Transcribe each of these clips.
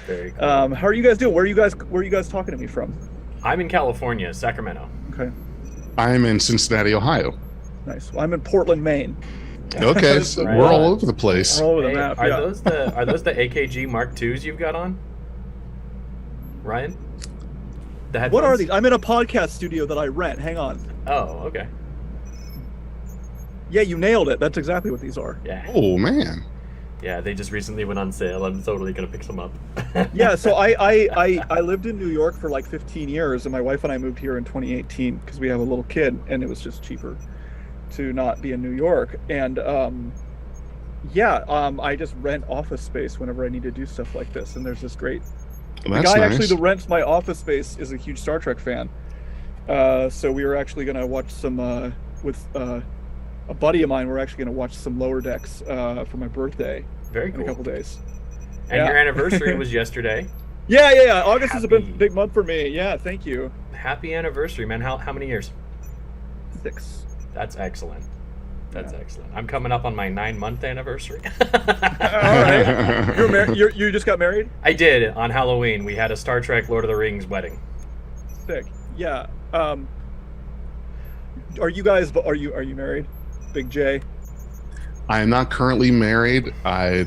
Very cool. How are you guys doing? Where are you guys talking to me from? I'm in California, Sacramento. Okay, I'm in Cincinnati, Ohio. nice. Well, I'm in Portland, Maine. Okay, so Right we're on. all over the place. All over the Hey, map. are Yeah. those the AKG Mark IIs you've got on, Ryan? The headphones? What are these? I'm in a podcast studio that I rent. Hang on. Oh, okay. Yeah, you nailed it. That's exactly what these are. Yeah. Oh man. Yeah, they just recently went on sale. I'm totally gonna pick some up. Yeah, so I lived in New York for like 15 years, and my wife and I moved here in 2018 because we have a little kid, and it was just cheaper to not be in New York. And I just rent office space whenever I need to do stuff like this. And there's this great Well, the that's guy nice. actually that rents my office space is a huge Star Trek fan. So we were actually going to watch some with a buddy of mine. We're actually going to watch some Lower Decks for my birthday Very in a cool. couple days. And Yeah. your anniversary was yesterday. Yeah. August is a Happy- big month for me. Yeah, thank you. Happy anniversary, man. How many years? 6. That's excellent. That's Yeah. excellent. I'm coming up on my 9-month anniversary. All right. You just got married? I did on Halloween. We had a Star Trek Lord of the Rings wedding. Sick. Yeah. Are you married? Big J. I am not currently married. Right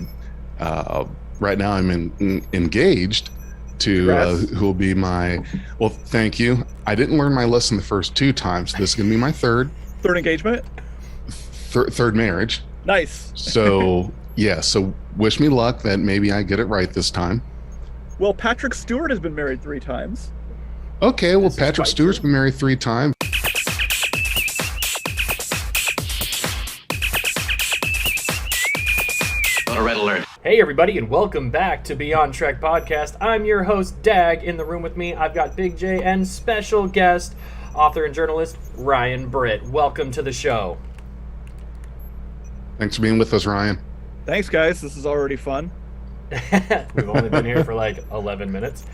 now I'm engaged to Congrats. who will be my. Well, thank you. I didn't learn my lesson the first 2 times. This is gonna be my third Engagement? third marriage. Nice. So yeah. So wish me luck that maybe I get it right this time. Well, Patrick Stewart has been married 3 times. Okay. Well, This is Patrick quite Stewart's true. been married 3 times. Red alert. Hey everybody, and welcome back to Beyond Trek Podcast. I'm your host, Dag. In the room with me, I've got Big J and special guest, author and journalist, Ryan Britt. Welcome to the show. Thanks for being with us, Ryan. Thanks, guys. This is already fun. We've only been here for like 11 minutes.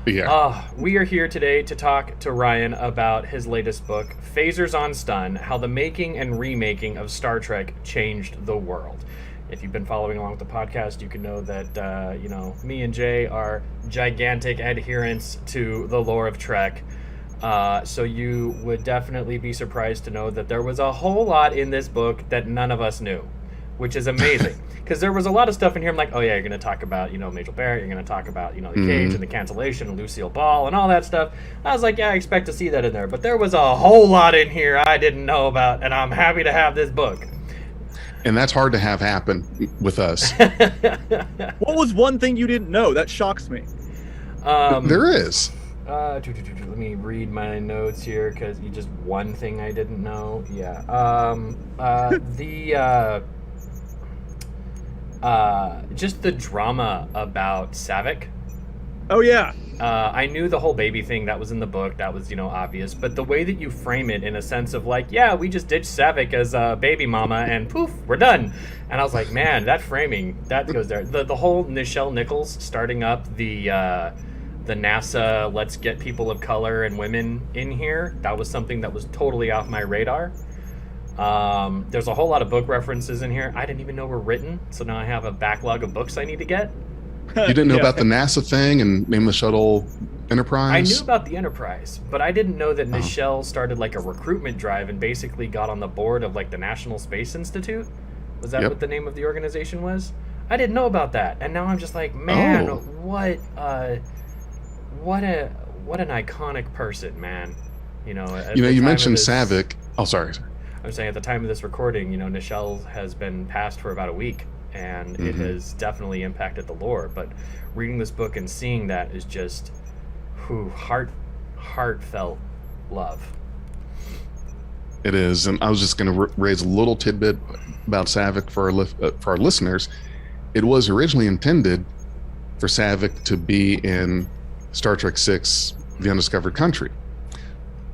Yeah. We are here today to talk to Ryan about his latest book, Phasers on Stun, How the Making and Remaking of Star Trek Changed the World. If you've been following along with the podcast, you can know that, me and Jay are gigantic adherents to the lore of Trek. So you would definitely be surprised to know that there was a whole lot in this book that none of us knew, which is amazing. Because there was a lot of stuff in here. I'm like, oh yeah, you're going to talk about, Majel Barrett. You're going to talk about, the Cage and the cancellation and Lucille Ball and all that stuff. I was like, yeah, I expect to see that in there. But there was a whole lot in here I didn't know about, and I'm happy to have this book. And that's hard to have happen with us. What was one thing you didn't know? That shocks me. There is. Let me read my notes here, because just one thing I didn't know. Yeah. Just the drama about Saavik. Oh, yeah. I knew the whole baby thing that was in the book. That was, obvious. But the way that you frame it in a sense of like, yeah, we just ditched Saavik as a baby mama and poof, we're done. And I was like, man, that framing, that goes there. The whole Nichelle Nichols starting up the NASA let's get people of color and women in here, that was something that was totally off my radar. There's a whole lot of book references in here I didn't even know were written, so now I have a backlog of books I need to get. You didn't know Yeah. about the NASA thing and name the shuttle Enterprise? I knew about the Enterprise, but I didn't know that Nichelle started like a recruitment drive and basically got on the board of like the National Space Institute. Was that Yep. what the name of the organization was? I didn't know about that, and now I'm just like, man, Oh. what an iconic person, man. At the You time of mentioned this- Saavik. Oh, sorry. I'm saying at the time of this recording, Nichelle has been passed for about a week, and it has definitely impacted the lore. But reading this book and seeing that is just, heartfelt love. It is, and I was just going to raise a little tidbit about Saavik for our listeners. It was originally intended for Saavik to be in Star Trek VI: The Undiscovered Country.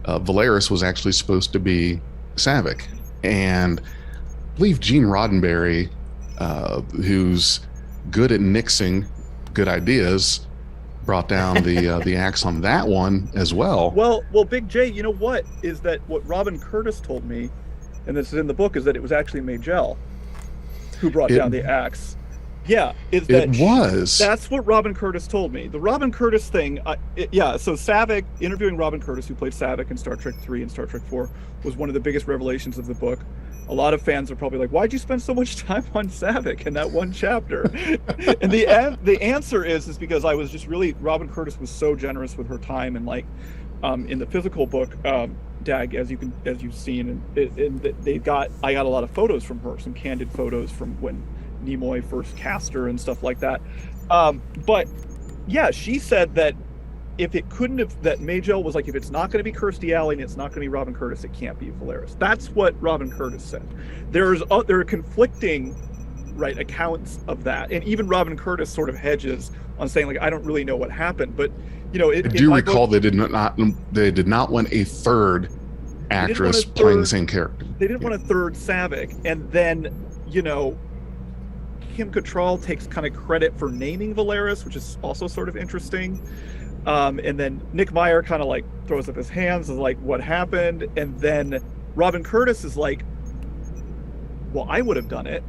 Valeris was actually supposed to be Saavik, and I believe Gene Roddenberry, who's good at nixing good ideas, brought down the axe on that one as well. Well, Big J, you know what Robin Curtis told me, and this is in the book, is that it was actually Majel who brought down the axe. Yeah, is It that was. that's what Robin Curtis told me. The Robin Curtis thing, so Saavik, interviewing Robin Curtis, who played Saavik in Star Trek 3 and Star Trek 4, was one of the biggest revelations of the book. A lot of fans are probably like, why'd you spend so much time on Saavik in that one chapter? And the answer is because I was just really, Robin Curtis was so generous with her time, and like in the physical book, Dag, as you've seen, and I got a lot of photos from her, some candid photos from when Nimoy first cast her and stuff like that. But yeah, she said that if it couldn't have, that Majel was like, if it's not going to be Kirstie Alley and it's not going to be Robin Curtis, it can't be Valeris. That's what Robin Curtis said. There are conflicting accounts of that, and even Robin Curtis sort of hedges on saying like, I don't really know what happened, but I do recall they did not want a third actress playing the same character. They didn't want a third Saavik, and then Kim Cattrall takes kind of credit for naming Valeris, which is also sort of interesting. And then Nick Meyer kind of like throws up his hands and like, what happened? And then Robin Curtis is like, well, I would have done it.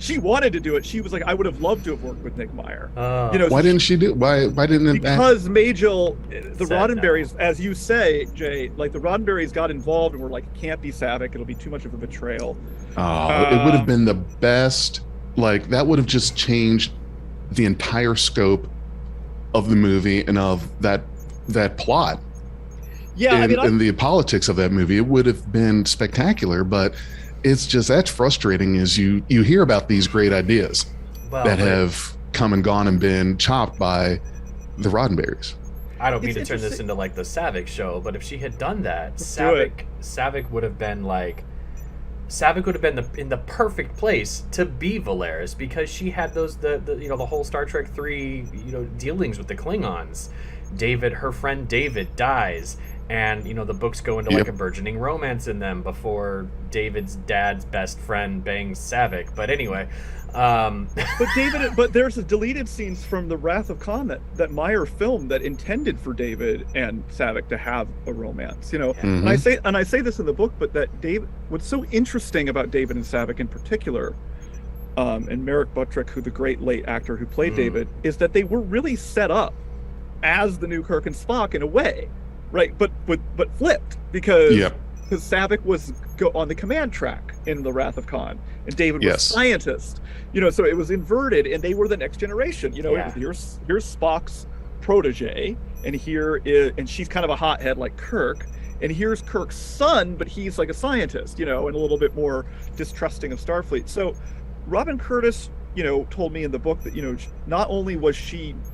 She wanted to do it. She was like, I would have loved to have worked with Nick Meyer. Why didn't she do? Why didn't it? Because Majel, the Roddenberrys, as you say, Jay, like the Roddenberrys got involved and were like, it can't be Saavik. It'll be too much of a betrayal. It would have been the best. Like that would have just changed the entire scope of the movie and of that plot. Yeah, and the politics of that movie, it would have been spectacular. But it's just, that's frustrating, is you hear about these great ideas that have come and gone and been chopped by the Roddenberrys. I don't mean to turn this into like the Saavik show, but if she had done that, Saavik would have been like, Saavik would have been in the perfect place to be Valeris, because she had those the whole Star Trek 3 dealings with the Klingons. Her friend David dies, and the books go into like a burgeoning romance in them before David's dad's best friend bangs Saavik. But anyway, but there's deleted scenes from the Wrath of Khan that Meyer filmed that intended for David and Saavik to have a romance. Mm-hmm. And I say this in the book, but that what's so interesting about David and Saavik in particular, and Merrick Buttrick, who the great late actor who played David, is that they were really set up as the new Kirk and Spock in a way, right? But flipped, because Saavik was on the command track in the Wrath of Khan, and David was scientist. So it was inverted, and they were the next generation. Here's Spock's protege, and and she's kind of a hothead like Kirk, and here's Kirk's son, but he's like a scientist, and a little bit more distrusting of Starfleet. So Robin Curtis, told me in the book that not only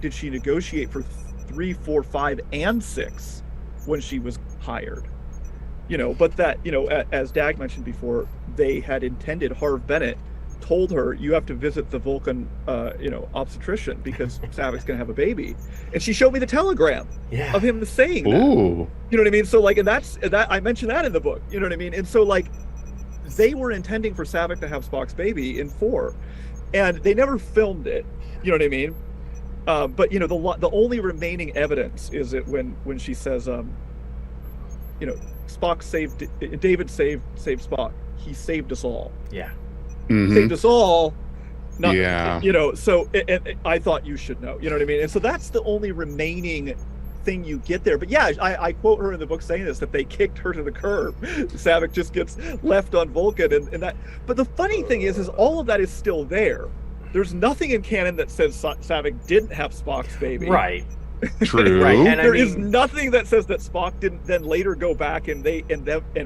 did she negotiate for 3, 4, 5, and 6 when she was hired, but that as Dag mentioned before, they had intended, Harv Bennett told her, you have to visit the Vulcan obstetrician because Saavik's gonna have a baby, and she showed me the telegram of him saying that. Ooh. You know what I mean? So like, and that I mentioned that in the book, you know what I mean? And so like, they were intending for Saavik to have Spock's baby in 4, and they never filmed it, you know what I mean? But the only remaining evidence is that when she says, Spock David saved Spock. He saved us all. Yeah. Mm-hmm. Saved us all. Not, yeah. So I thought you should know. You know what I mean? And so that's the only remaining thing you get there. But yeah, I quote her in the book saying this, that they kicked her to the curb. Saavik just gets left on Vulcan, and that. But the funny thing is all of that is still there. There's nothing in canon that says Saavik didn't have Spock's baby. Right. True. Right. And there is nothing that says that Spock didn't then later go back and raise.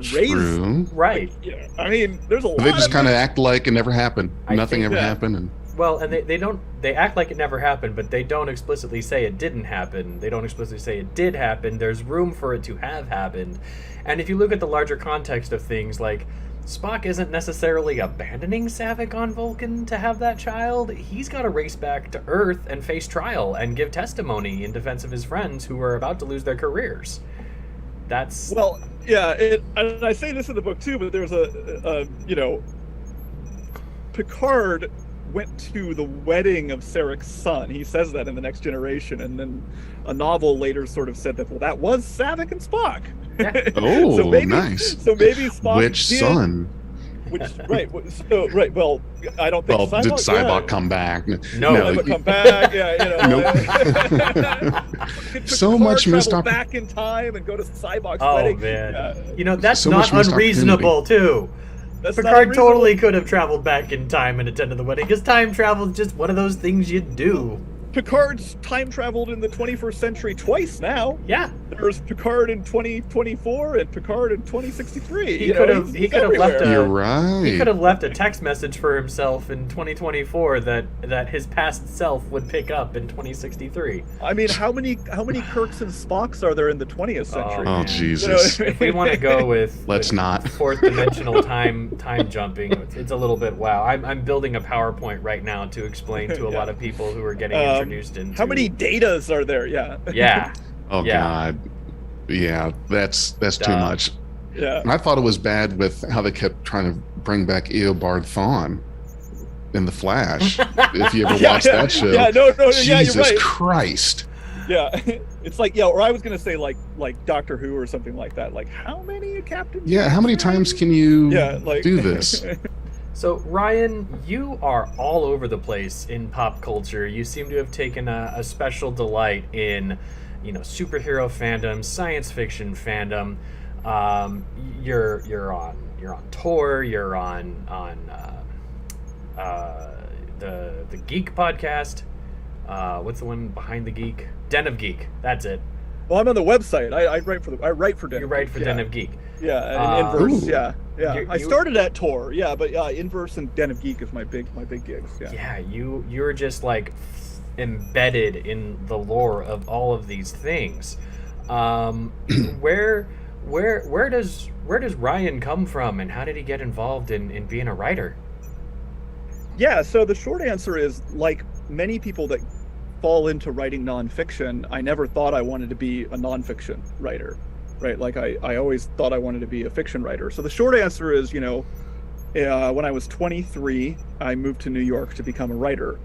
True. Right. Yeah. I mean, there's a lot. They just kind of act like it never happened. Nothing ever happened. And well, and they act like it never happened, but they don't explicitly say it didn't happen. They don't explicitly say it did happen. There's room for it to have happened. And if you look at the larger context of things, like, Spock isn't necessarily abandoning Saavik on Vulcan to have that child. He's got to race back to Earth and face trial and give testimony in defense of his friends who are about to lose their careers. That's... Well, yeah, and I say this in the book too, but there's Picard went to the wedding of Sarek's son. He says that in The Next Generation, and then a novel later sort of said that, well, that was Saavik and Spock. Oh, so maybe, nice. So maybe Spock Which son? Well, I don't think. Well, did Saavik come back? No. Saavik come back. Nope. So much missed opportunity. Back in time and go to Saavik's Oh wedding. man, that's So not much missed unreasonable too. That's not Picard unreasonable. totally could have traveled back in time and attended the wedding, because time travel is just one of those things you do. Picard's time traveled in the 21st century twice now. Yeah. There's Picard in 2024 and Picard in 2063. He could have left You're right. He could have left a text message for himself in 2024 that his past self would pick up in 2063. I mean, how many Kirks and Spocks are there in the 20th century? Oh, Jesus. If we want to go with Let's not. fourth dimensional time jumping, it's a little bit wow. I'm building a PowerPoint right now to explain to a lot of people who are getting introduced into how many datas are there? Yeah. Oh Yeah. God. Yeah, that's too much. Yeah. And I thought it was bad with how they kept trying to bring back Eobard Thawne in The Flash. If you ever watched that show. Yeah, no, Jesus you're right. Christ. Yeah. It's like, or I was gonna say like Doctor Who or something like that. Like, how many captains? Yeah, how many times can you do this? So, Ryan, you are all over the place in pop culture. You seem to have taken a special delight in, superhero fandom, science fiction fandom. You're on tour. You're on the Geek podcast. What's the one behind the Geek? Den of Geek. That's it. Well, I'm on the website. I write for Den. You write for Den of Geek. Yeah, and Inverse. Ooh. Yeah. I started at Tor. Yeah, but Inverse and Den of Geek is my big gigs. Yeah. Yeah, you're just like embedded in the lore of all of these things. Where does Ryan come from, and how did he get involved in being a writer? Yeah, so the short answer is, like many people that fall into writing nonfiction, I never thought I wanted to be a nonfiction writer, right? Like I always thought I wanted to be a fiction writer. So the short answer is, when I was 23, I moved to New York to become a writer,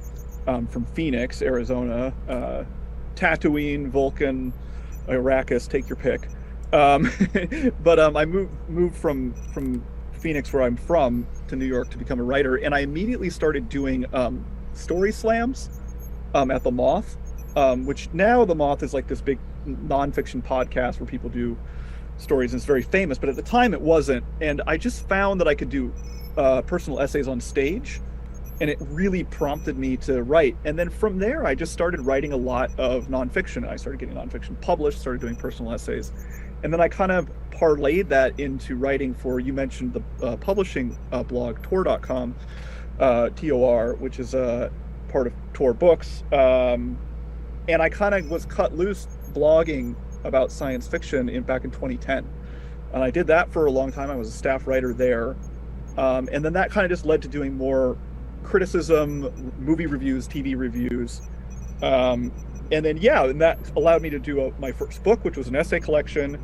from Phoenix, Arizona, Tatooine, Vulcan, Arrakis, take your pick. But I moved from Phoenix, where I'm from, to New York to become a writer, and I immediately started doing story slams at the Moth, which now the Moth is like this big nonfiction podcast where people do stories, and it's very famous, but at the time it wasn't. And I just found that I could do personal essays on stage, and it really prompted me to write. And then from there, I just started writing a lot of nonfiction. I started getting nonfiction published, started doing personal essays. And then I kind of parlayed that into writing for, you mentioned the publishing blog, Tor.com, TOR, which is part of Tor Books. And I kind of was cut loose blogging about science fiction back in 2010. And I did that for a long time. I was a staff writer there. And then that kind of just led to doing more criticism, movie reviews, TV reviews. And that allowed me to do my first book, which was an essay collection,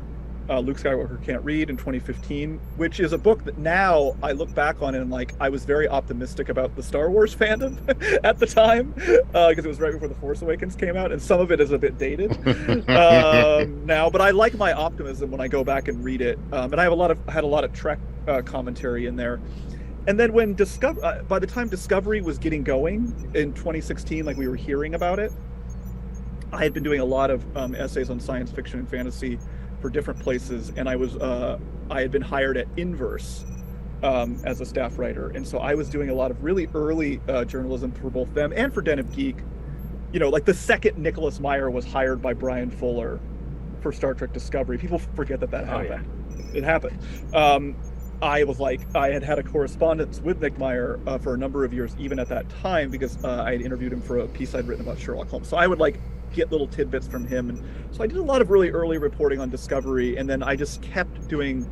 Luke Skywalker Can't Read, in 2015, which is a book that now I look back on and I was very optimistic about the Star Wars fandom at the time, because it was right before The Force Awakens came out, and some of it is a bit dated now, but I like my optimism when I go back and read it. And I had a lot of Trek commentary in there. And then when by the time Discovery was getting going in 2016, like we were hearing about it, I had been doing a lot of essays on science fiction and fantasy for different places, and I had been hired at Inverse as a staff writer, and so I was doing a lot of really early journalism for both them and for Den of Geek. Like the second Nicholas Meyer was hired by Brian Fuller for Star Trek Discovery. People forget that happened. Yeah. It happened. I had a correspondence with Nick Meyer for a number of years, even at that time, because I had interviewed him for a piece I'd written about Sherlock Holmes. So I would get little tidbits from him, and so I did a lot of really early reporting on Discovery, and then I just kept doing.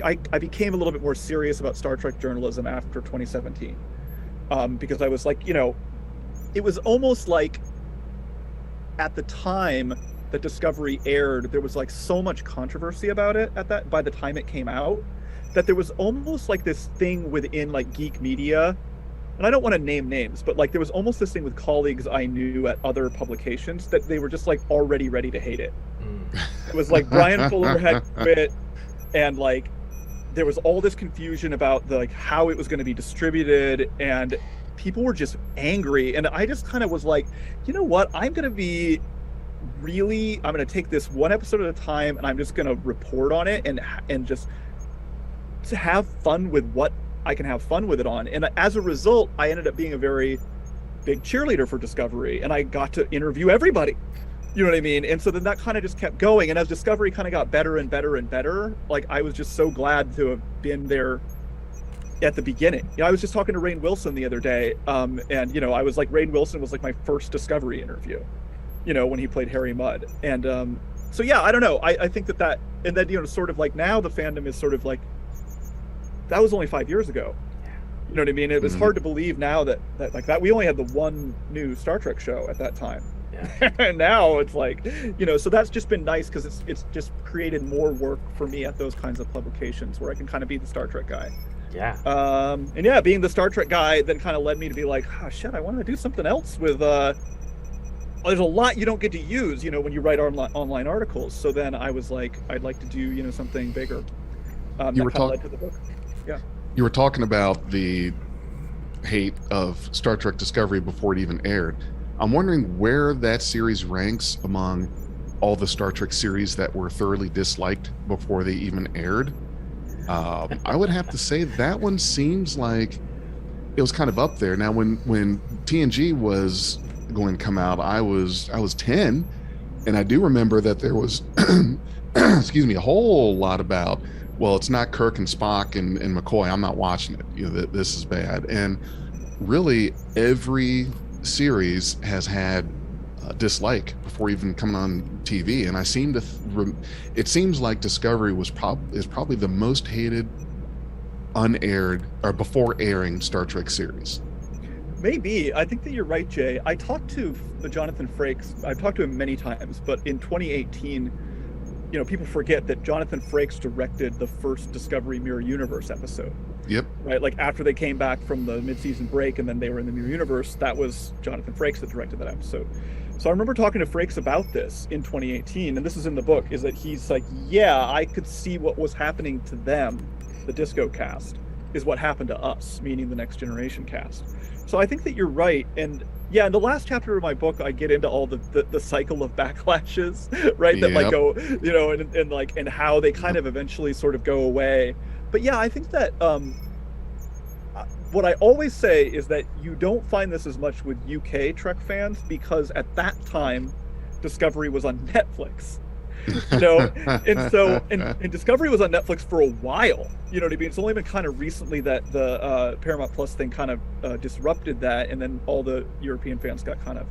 I became a little bit more serious about Star Trek journalism after 2017, because I was it was almost like at the time that Discovery aired, there was so much controversy about it by the time it came out, that there was almost this thing within geek media, and I don't want to name names, but there was almost this thing with colleagues I knew at other publications that they were just already ready to hate it. It was Brian Fuller had quit, and there was all this confusion about the, like, how it was going to be distributed, and people were just angry. And I just kind of was like, you know what? I'm going to take this one episode at a time, and I'm just going to report on it and just to have fun with what I can have fun with it on. And as a result, I ended up being a very big cheerleader for Discovery, and I got to interview everybody. You know what I mean? And so then that kind of just kept going. And as Discovery kind of got better and better and better, like, I was just so glad to have been there at the beginning. I was just talking to Rainn Wilson the other day, and I was like, Rainn Wilson was like my first Discovery interview, when he played Harry Mudd. And so yeah, I don't know. I think that and then sort of like now the fandom is sort of like, that was only 5 years ago. You know what I mean? It was hard to believe now that we only had the one new Star Trek show at that time. Yeah. And now it's like, so that's just been nice, because it's just created more work for me at those kinds of publications where I can kind of be the Star Trek guy. Yeah. And yeah, being the Star Trek guy then kind of led me to be like, oh shit, I want to do something else with there's a lot you don't get to use, when you write online articles. So then I was like, I'd like to do, something bigger. You were led to the book. Yeah. You were talking about the hate of Star Trek Discovery before it even aired. I'm wondering where that series ranks among all the Star Trek series that were thoroughly disliked before they even aired. I would have to say that one seems like it was kind of up there. Now, when TNG was going to come out, I was 10, and I do remember that there was, excuse me, a whole lot about, well, it's not Kirk and Spock and McCoy. I'm not watching it. This is bad. And really, every series has had dislike before even coming on TV, and I seem to it seems like Discovery is probably the most hated unaired or before airing Star Trek series. Maybe. I think that you're right, Jay. I talked to Jonathan Frakes. I've talked to him many times, but in 2018, people forget that Jonathan Frakes directed the first Discovery Mirror Universe episode. Yep. Right, like after they came back from the mid-season break and then they were in the Mirror Universe, that was Jonathan Frakes that directed that episode. So I remember talking to Frakes about this in 2018, and this is in the book, is that he's like, yeah, I could see what was happening to them, the Disco cast, is what happened to us, meaning the Next Generation cast. So I think that you're right. And yeah, in the last chapter of my book, I get into all the cycle of backlashes, right? That like go, and how they kind of eventually sort of go away. But yeah, I think that what I always say is that you don't find this as much with UK Trek fans, because at that time, Discovery was on Netflix. And Discovery was on Netflix for a while. You know what I mean? It's only been kind of recently that the Paramount Plus thing kind of disrupted that, and then all the European fans got kind of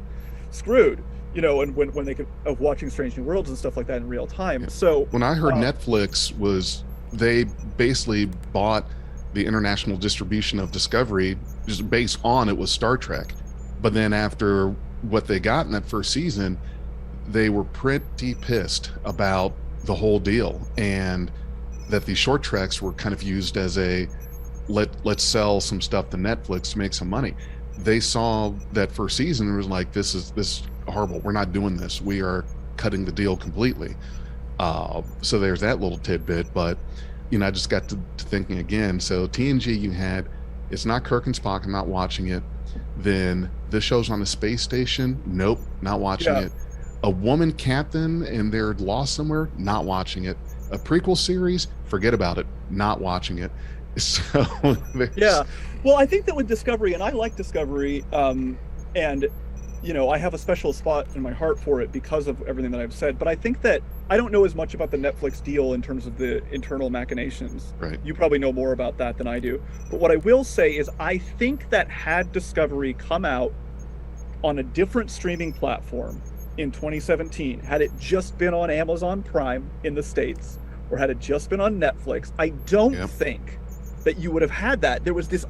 screwed. And when they could of watching Strange New Worlds and stuff like that in real time. Yeah. So when I heard Netflix was, they basically bought the international distribution of Discovery just based on it was Star Trek, but then after what they got in that first season, they were pretty pissed about the whole deal, and that the short treks were kind of used as a let's sell some stuff to Netflix to make some money. They saw that first season and was like, this is horrible. We're not doing this. We are cutting the deal completely. So there's that little tidbit. But I just got to thinking again. So TNG, it's not Kirk and Spock. I'm not watching it. Then this show's on a space station. Nope, not watching it. A woman captain and they're lost somewhere, not watching it. A prequel series, forget about it, not watching it. So yeah, well, I think that with Discovery, and I like Discovery, and I have a special spot in my heart for it because of everything that I've said, but I think that I don't know as much about the Netflix deal in terms of the internal machinations. Right. You probably know more about that than I do. But what I will say is I think that had Discovery come out on a different streaming platform in 2017, had it just been on Amazon Prime in the States, or had it just been on Netflix, I don't think that you would have had that. There was this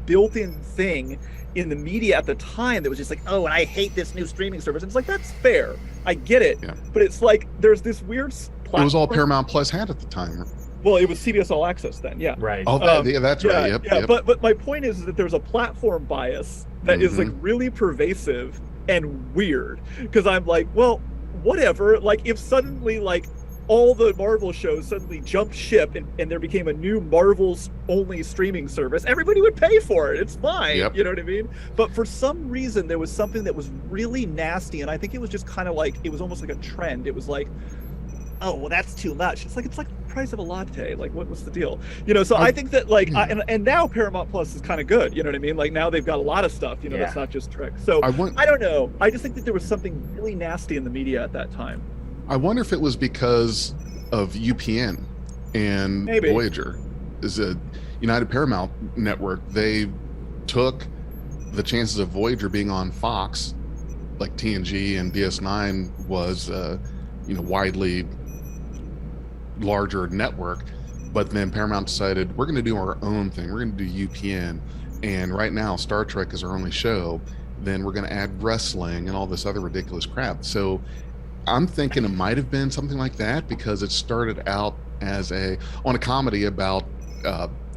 built-in thing in the media at the time that was just like, oh, and I hate this new streaming service. And it's like, that's fair. I get it. Yeah. But it's like, there's this weird platform. It was all Paramount Plus had at the time. Well, it was CBS All Access then, yeah. Right. Oh, that's right. Yep. But my point is that there's a platform bias that is like really pervasive and weird. Because I'm like, well, whatever. Like, if suddenly, like, all the Marvel shows suddenly jumped ship and there became a new Marvel's only streaming service, everybody would pay for it. It's fine. Yep. You know what I mean? But for some reason, there was something that was really nasty. And I think it was just kind of like, it was almost like a trend. It was like, oh, well, that's too much. It's like the price of a latte. Like, what's the deal? You know, so I think that like, and now Paramount Plus is kind of good. You know what I mean? Like now they've got a lot of stuff, you know, that's not just Trek. So I don't know. I just think that there was something really nasty in the media at that time. I wonder if it was because of UPN and Maybe. Voyager is a United Paramount network. They took the chances of Voyager being on Fox, like TNG and DS9 was, widely larger network, but then Paramount decided we're going to do our own thing. We're going to do UPN, and right now Star Trek is our only show. Then we're going to add wrestling and all this other ridiculous crap. So I'm thinking it might have been something like that, because it started out as on a comedy about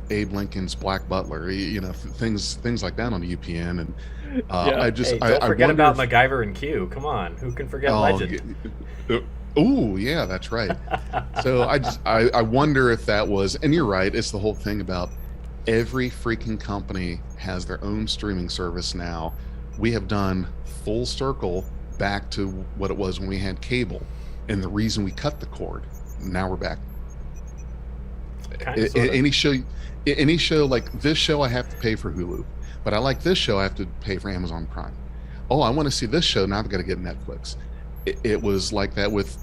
Abe Lincoln's Black Butler, things like that on UPN. And don't forget about MacGyver and Q. Come on, who can forget Legend? Oh yeah, that's right. So I wonder if that was, and you're right, it's the whole thing about every freaking company has their own streaming service now. We have done full circle back to what it was when we had cable, and the reason we cut the cord. Now we're back. Any show like this show, I have to pay for Hulu, but I like this show, I have to pay for Amazon Prime. Oh, I want to see this show, now I've got to get Netflix. It was like that with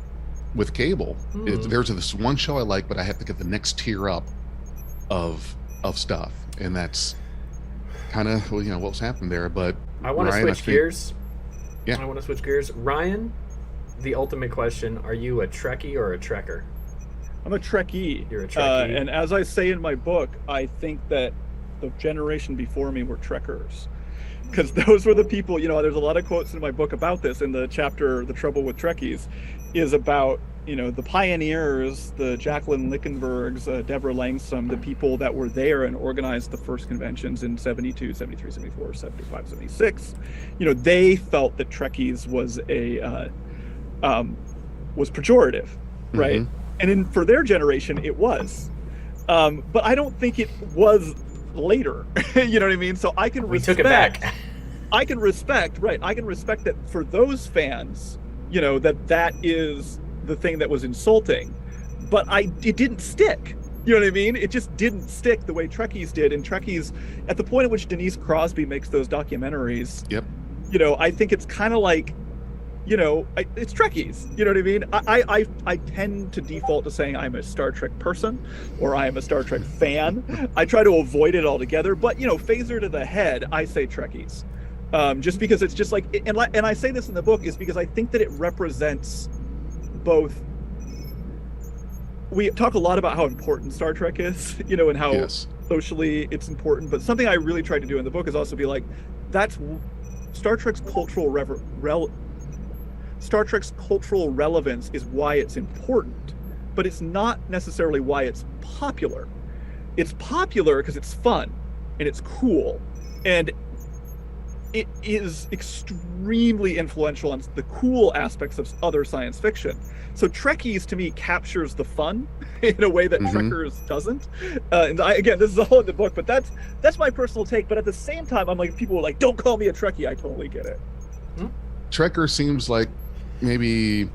cable. There's this one show I like, but I have to get the next tier up of stuff, and that's kind of what was happening there. But I want to switch gears. Yeah. I want to switch gears. Ryan, the ultimate question, are you a Trekkie or a Trekker? I'm a Trekkie. You're a Trekkie. And as I say in my book, I think that the generation before me were Trekkers. Because those were the people, there's a lot of quotes in my book about this. In the chapter, The Trouble with Trekkies, is about, the pioneers, the Jacqueline Lickenbergs, Deborah Langston, the people that were there and organized the first conventions in 72, 73, 74, 75, 76. They felt that Trekkies was was pejorative, right? Mm-hmm. And for their generation, it was. But I don't think it was later. You know what I mean? So I can respect. We took it back. I can respect that for those fans, that is the thing that was insulting. But it didn't stick. You know what I mean? It just didn't stick the way Trekkies did. And Trekkies, at the point at which Denise Crosby makes those documentaries, yep. I think it's kind of like, it's Trekkies. You know what I mean? I tend to default to saying I'm a Star Trek person or I am a Star Trek fan. I try to avoid it altogether. But, phaser to the head, I say Trekkies. Just because it's just like, and I say this in the book is because I think that it represents both. We talk a lot about how important Star Trek is, and how socially it's important. But something I really tried to do in the book is also be like, that's Star Trek's cultural relevance is why it's important, but it's not necessarily why it's popular. It's popular because it's fun and it's cool, and it is extremely influential on the cool aspects of other science fiction. So Trekkies, to me, captures the fun in a way that Trekkers doesn't. And again, this is all in the book, but that's my personal take. But at the same time, I'm like, people are like, don't call me a Trekkie. I totally get it. Trekker seems like maybe,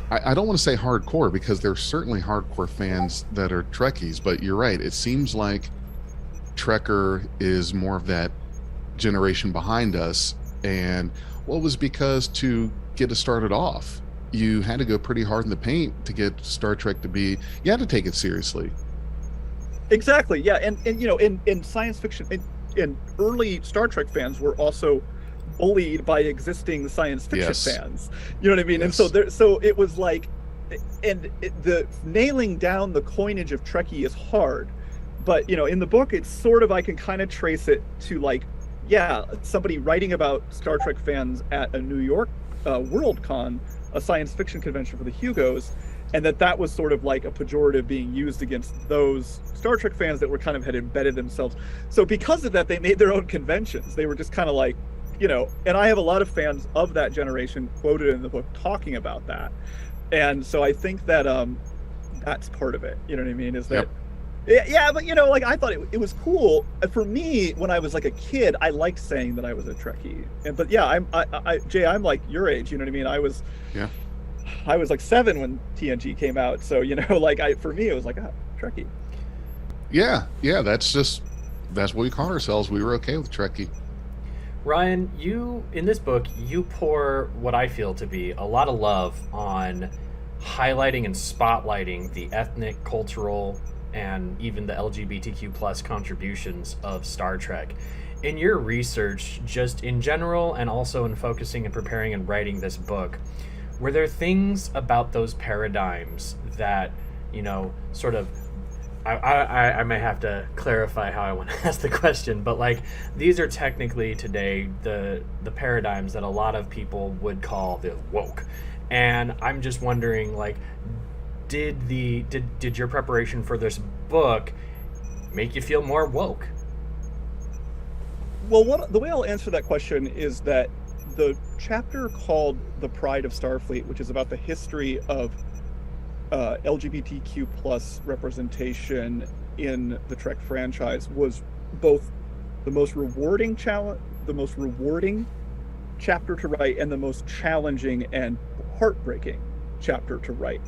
I don't want to say hardcore, because there's certainly hardcore fans that are Trekkies, but you're right. It seems like Trekker is more of that generation behind us. And what was because to get it started off, you had to go pretty hard in the paint to get Star Trek to be, you had to take it seriously. Exactly. Yeah. And in science fiction, and early Star Trek fans were also bullied by existing science fiction fans. You know what I mean? Yes. And so it was like, the nailing down the coinage of Trekkie is hard, but in the book, it's sort of, I can kind of trace it to like, somebody writing about Star Trek fans at a New York Worldcon, a science fiction convention for the Hugos, and that was sort of like a pejorative being used against those Star Trek fans that were kind of had embedded themselves. So because of that, they made their own conventions. They were just kind of like, and I have a lot of fans of that generation quoted in the book talking about that. And so I think that that's part of it. You know what I mean? Is that Yep. yeah, but like I thought it was cool. For me, when I was like a kid, I liked saying that I was a Trekkie. But yeah, Jay, I'm like your age. You know what I mean? I was like 7 when TNG came out. So like for me, it was like Trekkie. Yeah, that's what we call ourselves. We were okay with Trekkie. Ryan, you in this book, you pour what I feel to be a lot of love on highlighting and spotlighting the ethnic, cultural, and even the LGBTQ plus contributions of Star Trek. In your research, just in general, and also in focusing and preparing and writing this book, were there things about those paradigms that, sort of, I may have to clarify how I want to ask the question, but like these are technically today the paradigms that a lot of people would call the woke. And I'm just wondering, like, did your preparation for this book make you feel more woke? Well, the way I'll answer that question is that the chapter called "The Pride of Starfleet," which is about the history of LGBTQ plus representation in the Trek franchise, was both the most rewarding chapter to write and the most challenging and heartbreaking chapter to write,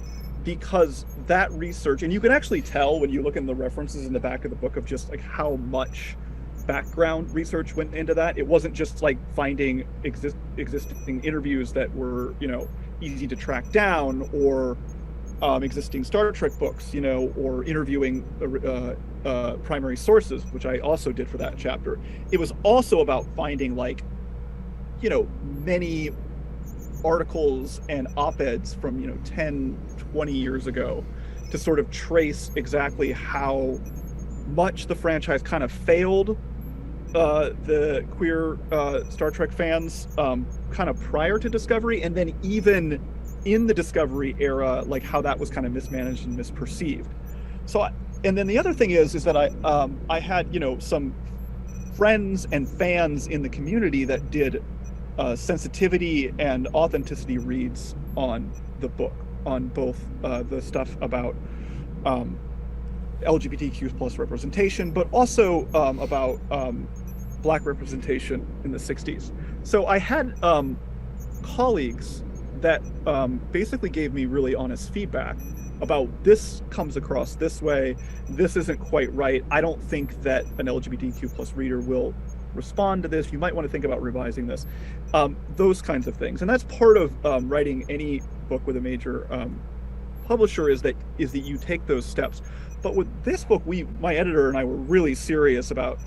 because that research, and you can actually tell when you look in the references in the back of the book of just like how much background research went into that. It wasn't just like finding existing interviews that were easy to track down, or existing Star Trek books, or interviewing primary sources, which I also did for that chapter. It was also about finding many articles and op-eds from 10, 20 years ago to sort of trace exactly how much the franchise kind of failed the queer Star Trek fans kind of prior to Discovery, and then even in the Discovery era, like how that was kind of mismanaged and misperceived. So, and then the other thing is that I had some friends and fans in the community that did sensitivity and authenticity reads on the book, on both the stuff about LGBTQ plus representation, but also about Black representation in the 60s. So I had colleagues that basically gave me really honest feedback about, this comes across this way, this isn't quite right, I don't think that an LGBTQ plus reader will respond to this, you might want to think about revising this, those kinds of things. And that's part of writing any book with a major publisher, is that you take those steps. But with this book, my editor and I were really serious about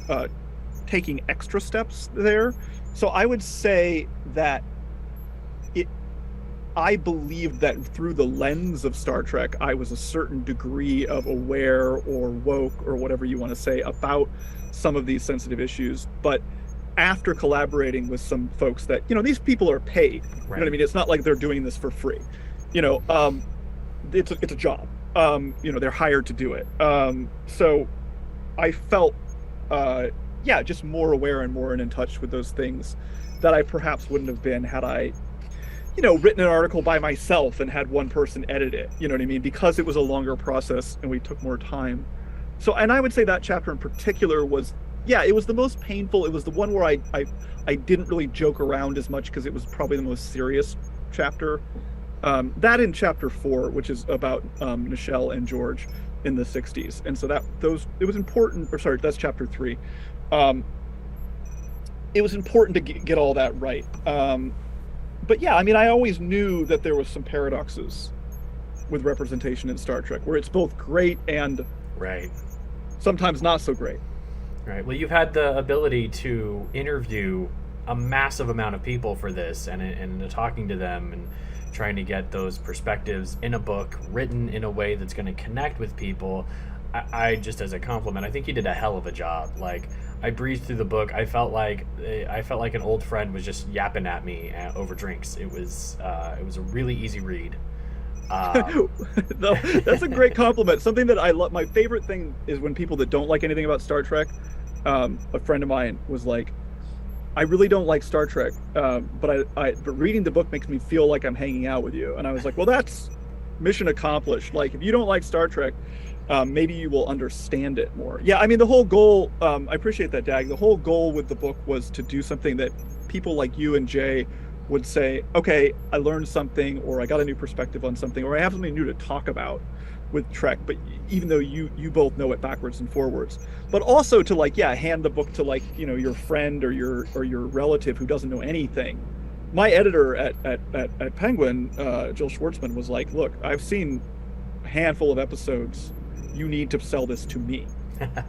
taking extra steps there. So I would say that I believed that through the lens of Star Trek, I was a certain degree of aware or woke or whatever you want to say about some of these sensitive issues. But after collaborating with some folks that, these people are paid, right. You know what I mean? It's not like they're doing this for free, it's a job, they're hired to do it. So I felt, just more aware and more in touch with those things that I perhaps wouldn't have been had I written an article by myself and had one person edit it, you know what I mean? Because it was a longer process and we took more time. So, and I would say that chapter in particular was, it was the most painful. It was the one where I didn't really joke around as much because it was probably the most serious chapter. That in chapter 4, which is about Nichelle and George in the 60s. And so it was important, that's chapter 3. It was important to get all that right. But yeah, I mean, I always knew that there was some paradoxes with representation in Star Trek, where it's both great and right, sometimes not so great. Right. Well, you've had the ability to interview a massive amount of people for this, and talking to them and trying to get those perspectives in a book written in a way that's going to connect with people. I just, as a compliment, I think you did a hell of a job. Like, I breezed through the book. I felt like an old friend was just yapping at me over drinks. It was a really easy read. No, that's a great compliment. Something that I love. My favorite thing is when people that don't like anything about Star Trek. A friend of mine was like, "I really don't like Star Trek, but reading the book makes me feel like I'm hanging out with you." And I was like, "Well, that's mission accomplished. Like, if you don't like Star Trek, maybe you will understand it more. Yeah, I mean, the whole goal, I appreciate that, Dag. The whole goal with the book was to do something that people like you and Jay would say, okay, I learned something, or I got a new perspective on something, or I have something new to talk about with Trek, but even though you both know it backwards and forwards. But also to, like, yeah, hand the book to, like, you know, your friend or your relative who doesn't know anything. My editor at Penguin, Jill Schwartzman, was like, look, I've seen a handful of episodes. You need to sell this to me.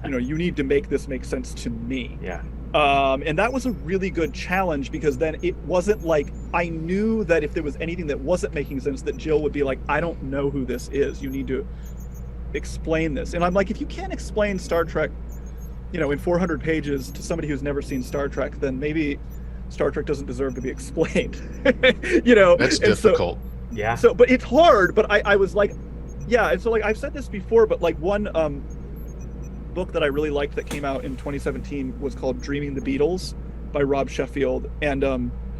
You know, you need to make this make sense to me. Yeah. And that was a really good challenge, because then it wasn't like, I knew that if there was anything that wasn't making sense, that Jill would be like, I don't know who this is. You need to explain this. And I'm like, if you can't explain Star Trek, you know, in 400 pages to somebody who's never seen Star Trek, then maybe Star Trek doesn't deserve to be explained. You know, That's difficult. Yeah. So, but it's hard. But I was like, yeah. And so, like, I've said this before, but like one book that I really liked that came out in 2017 was called Dreaming the Beatles by Rob Sheffield. And I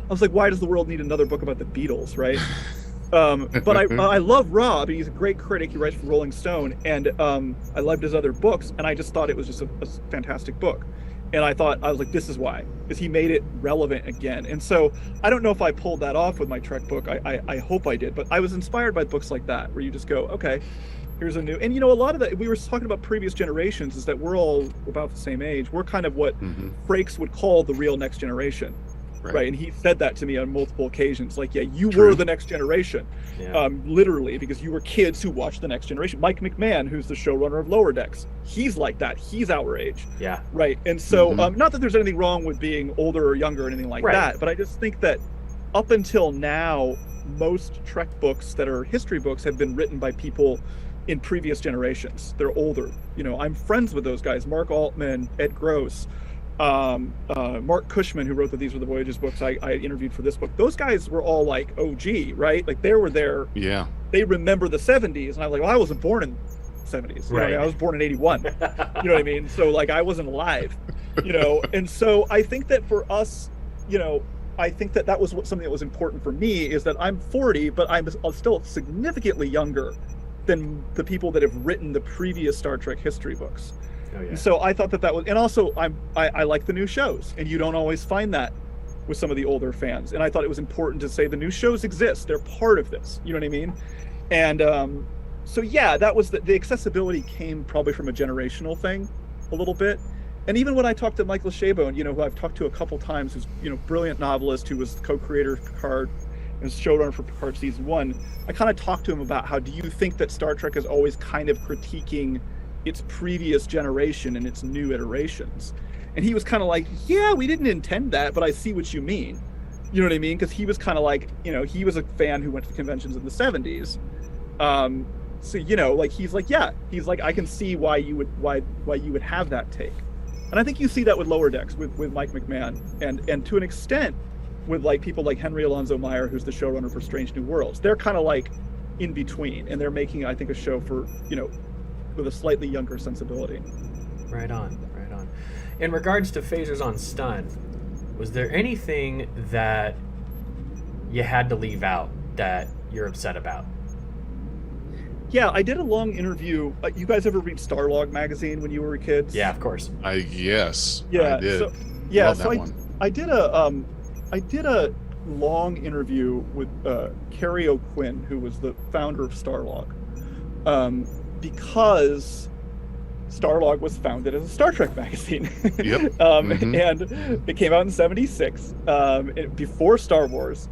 was like, why does the world need another book about the Beatles, right? But I love Rob. He's a great critic. He writes for Rolling Stone, and I loved his other books, and I just thought it was just a fantastic book. And I was like, this is why, because he made it relevant again. And so I don't know if I pulled that off with my Trek book. I hope I did, but I was inspired by books like that, where you just go, okay, here's a new, and you know, a lot of that, we were talking about previous generations, is that we're all about the same age. We're kind of what Frakes would call the real next generation. Right. And he said that to me on multiple occasions. Like, yeah, you were the next generation, literally, because you were kids who watched the next generation. Mike McMahon, who's the showrunner of Lower Decks, he's like that. He's our age. Yeah. Right. And so, not that there's anything wrong with being older or younger or anything like that, but I just think that up until now, most Trek books that are history books have been written by people in previous generations. They're older. You know, I'm friends with those guys, Mark Altman, Ed Gross, Mark Cushman, who wrote These Were the Voyages books I interviewed for this book. Those guys were all like OG, right? Like, they were there. Yeah. They remember the 70s. And I was like, well, I wasn't born in the 70s. Right. I was born in 81. You know what I mean? So, like, I wasn't alive, you know? And so I think that for us, you know, I think that was something that was important for me, is that I'm 40, but I'm still significantly younger than the people that have written the previous Star Trek history books. Oh, yeah. And so I thought that was, and also I like the new shows, and you don't always find that with some of the older fans. And I thought it was important to say the new shows exist; they're part of this. You know what I mean? And so yeah, that was the accessibility came probably from a generational thing, a little bit. And even when I talked to Michael Chabon, you know, who I've talked to a couple times, who's, you know, brilliant novelist, who was the co-creator of Picard and was showrunner for Picard season 1, I kind of talked to him about how, do you think that Star Trek is always kind of critiquing its previous generation and its new iterations? And he was kind of like, yeah, we didn't intend that, but I see what you mean. You know what I mean? Because he was kind of like, you know, he was a fan who went to conventions in the 70s. So, you know, like, he's like, yeah, he's like, I can see why you would have that take. And I think you see that with Lower Decks with Mike McMahon, and to an extent with, like, people like Henry Alonzo Meyer, who's the showrunner for Strange New Worlds. They're kind of like in between, and they're making, I think, a show for, you know, with a slightly younger sensibility. Right on, right on. In regards to Phasers on Stun, was there anything that you had to leave out that you're upset about? Yeah, I did a long interview. You guys ever read Starlog magazine when you were kids? Yeah, of course. Yes, yeah, I did. So, yeah, Love so I did a long interview with Carrie O'Quinn, who was the founder of Starlog, because Starlog was founded as a Star Trek magazine. Yep. And it came out in '76, before Star Wars,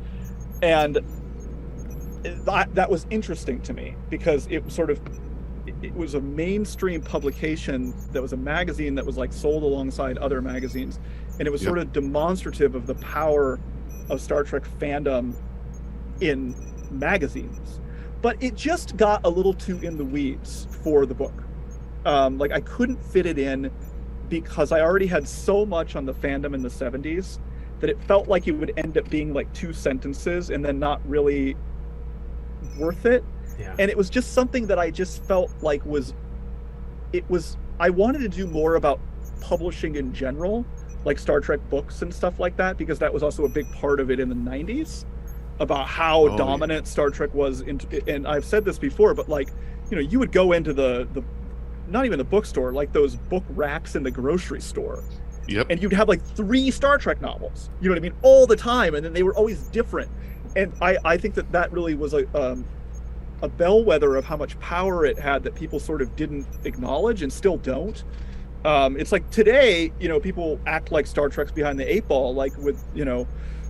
and that was interesting to me, because it was a mainstream publication that was a magazine that was, like, sold alongside other magazines, and it was sort of demonstrative of the power of Star Trek fandom in magazines. But it just got a little too in the weeds for the book. Like, I couldn't fit it in, because I already had so much on the fandom in the 70s that it felt like it would end up being like 2 sentences and then not really worth it. Yeah. And it was just something that I just felt like I wanted to do more about publishing in general, like Star Trek books and stuff like that, because that was also a big part of it in the 90s. about how Oh, dominant Star Trek was. And I've said this before, but like, you would go into the not even the bookstore, like those book racks in the grocery store. Yep. And you'd have like 3 Star Trek novels, you know what I mean, all the time, and then they were always different. And I think that really was a bellwether of how much power it had that people sort of didn't acknowledge and still don't. It's like today, people act like Star Trek's behind the 8 ball, like with,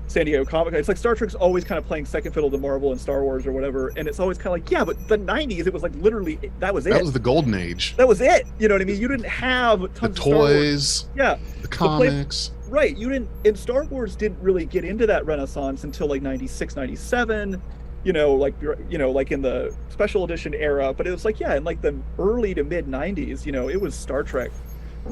San Diego Comic-Con. It's like Star Trek's always kind of playing second fiddle to Marvel and Star Wars or whatever, and it's always kind of like, yeah, but the 90s, it was like literally, that was it. That was the golden age. That was it. You know what I mean? You didn't have tons The of Star Wars. toys, Yeah. the comics. Right. You didn't, and Star Wars didn't really get into that renaissance until like 96, 97, like in the special edition era. But it was like, yeah, in like the early to mid 90s, it was Star Trek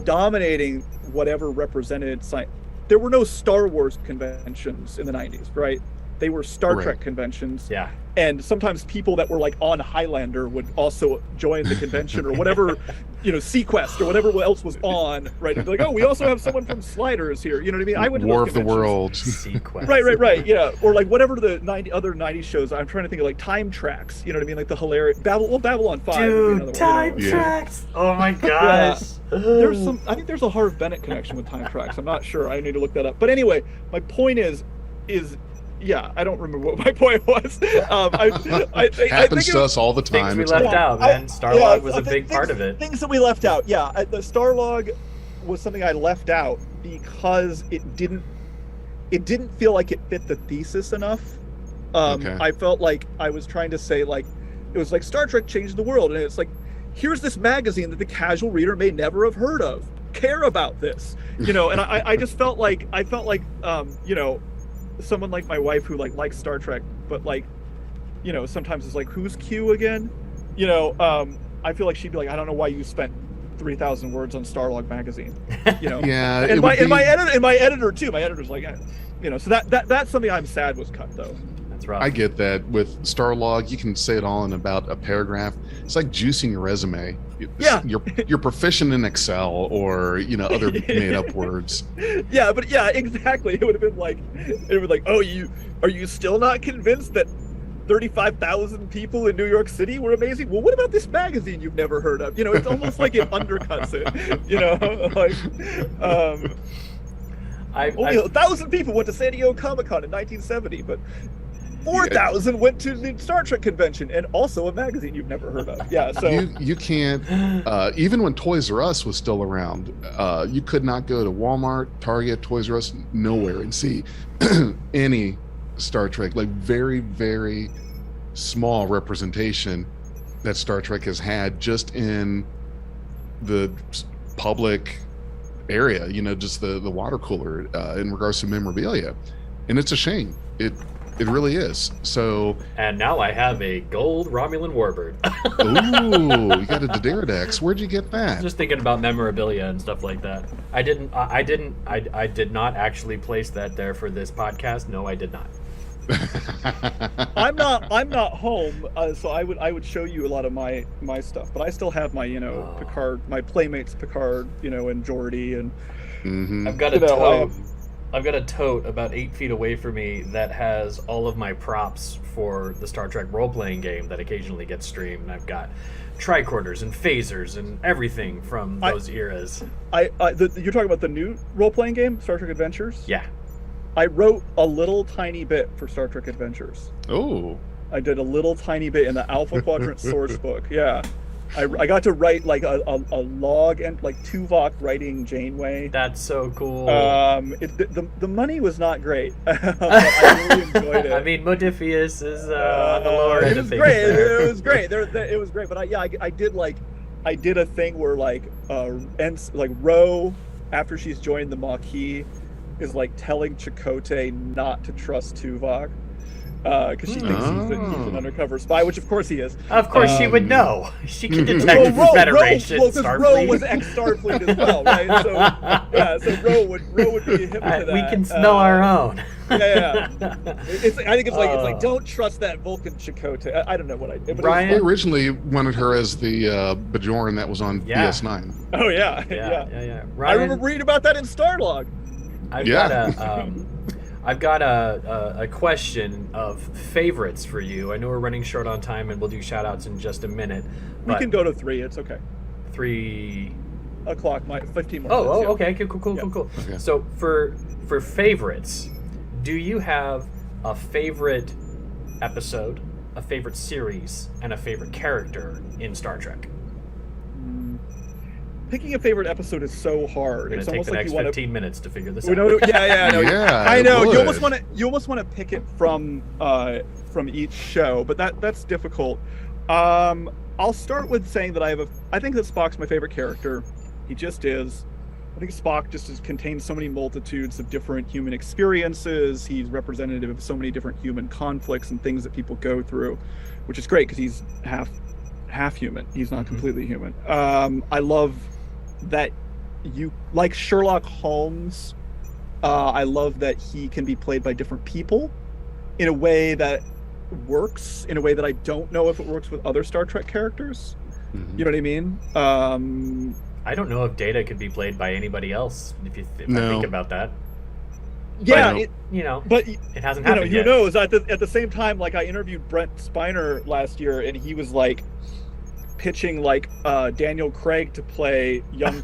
dominating whatever represented science. There were no Star Wars conventions in the 90s, right? They were Star Trek conventions. Yeah. And sometimes people that were like on Highlander would also join the convention or whatever, Sequest or whatever else was on, right? And be like, oh, we also have someone from Sliders here. You know what I mean? I went to War those of the conventions. World. Sequence. Right. Yeah. Or like whatever the other 90s shows. I'm trying to think of like Time Tracks. You know what I mean? Like the hilarious Babylon 5. would be another Dude, one, Time Tracks. Oh my gosh. I think there's a Harv Bennett connection with Time Tracks. I'm not sure. I need to look that up. But anyway, my point is yeah, I don't remember what my point was. I Happens to us all the Things time. we It's left like- out, man. Starlog was a big part of it. Things that we left out. Yeah, the Starlog was something I left out because it didn't feel like it fit the thesis enough. Okay. I felt like I was trying to say, like, it was like Star Trek changed the world, and it's like, here's this magazine that the casual reader may never have heard of. Care about this, and I just felt like someone like my wife who likes Star Trek, but sometimes it's like, who's Q again? I feel like she'd be like, I don't know why you spent 3,000 words on Starlog magazine. Yeah. And my editor too. My editor's like, so that's something I'm sad was cut though. That's rough. I get that. With Starlog, you can say it all in about a paragraph. It's like juicing your resume. Yeah. You're proficient in Excel or other made up words. Yeah, but yeah, exactly. It would have been like, oh, are you still not convinced that 35,000 people in New York City were amazing? Well, what about this magazine you've never heard of? It's almost like it undercuts it. Only 1,000 people went to San Diego Comic-Con in 1970, but 4,000 went to the Star Trek convention, and also a magazine you've never heard of. Yeah, so you can't. Even when Toys R Us was still around, you could not go to Walmart, Target, Toys R Us, nowhere, and see any Star Trek. Like very, very small representation that Star Trek has had just in the public area. Just the water cooler in regards to memorabilia, and it's a shame. It really is. So. And now I have a gold Romulan warbird. Ooh, you got a Dederadex. Where'd you get that? Just thinking about memorabilia and stuff like that. I did not actually place that there for this podcast. No, I did not. I'm not home, so I would show you a lot of my stuff, but I still have my Picard, my Playmates Picard, and Geordi, and Mm-hmm. I've got a tote. I've got a tote about 8 feet away from me that has all of my props for the Star Trek role-playing game that occasionally gets streamed. And I've got tricorders and phasers and everything from those eras. You're talking about the new role-playing game, Star Trek Adventures? Yeah. I wrote a little tiny bit for Star Trek Adventures. Oh. I did a little tiny bit in the Alpha Quadrant source book. Yeah. I got to write like a log and like Tuvok writing Janeway. That's so cool. The money was not great, but I really enjoyed it. I mean, Modifius is on the lower end of things. It was great. It was great. But I did a thing where like Ro, after she's joined the Maquis, is like telling Chakotay not to trust Tuvok. Because she thinks he's an undercover spy, which of course he is. Of course she would know. She can detect the Federation. Because Ro was ex-Starfleet as well, right? So Ro would be hip to that. We can smell our own. Yeah. I think it's like don't trust that Vulcan Chakotay. I don't know what I did. But Ryan originally wanted her as the Bajoran that was on DS9. Oh yeah. Yeah. Ryan, I remember reading about that in Starlog. I've got I've got a question of favorites for you. I know we're running short on time, and we'll do shout-outs in just a minute. We can go to 3. It's okay. 3 o'clock. 15 more. Oh, minutes, yeah. okay. Cool. Okay. So for favorites, do you have a favorite episode, a favorite series, and a favorite character in Star Trek? Picking a favorite episode is so hard. We're It's gonna take almost the like next you want 15 minutes to figure this out. No, yeah, no, Yeah, I it know. would. You almost want to pick it from each show, but that's difficult. I'll start with saying that I think that Spock's my favorite character. He just is. I think Spock contains so many multitudes of different human experiences. He's representative of so many different human conflicts and things that people go through, which is great because he's half human. He's not completely human. I love that you like Sherlock Holmes. I love that he can be played by different people in a way that works, in a way that I don't know if it works with other Star Trek characters. Mhm. You know what I mean? I don't know if Data could be played by anybody else. If I No. think about that, Yeah, But- but it hasn't happened who yet. knows? At the same time, like I interviewed Brent Spiner last year, and he was like pitching like Daniel Craig to play young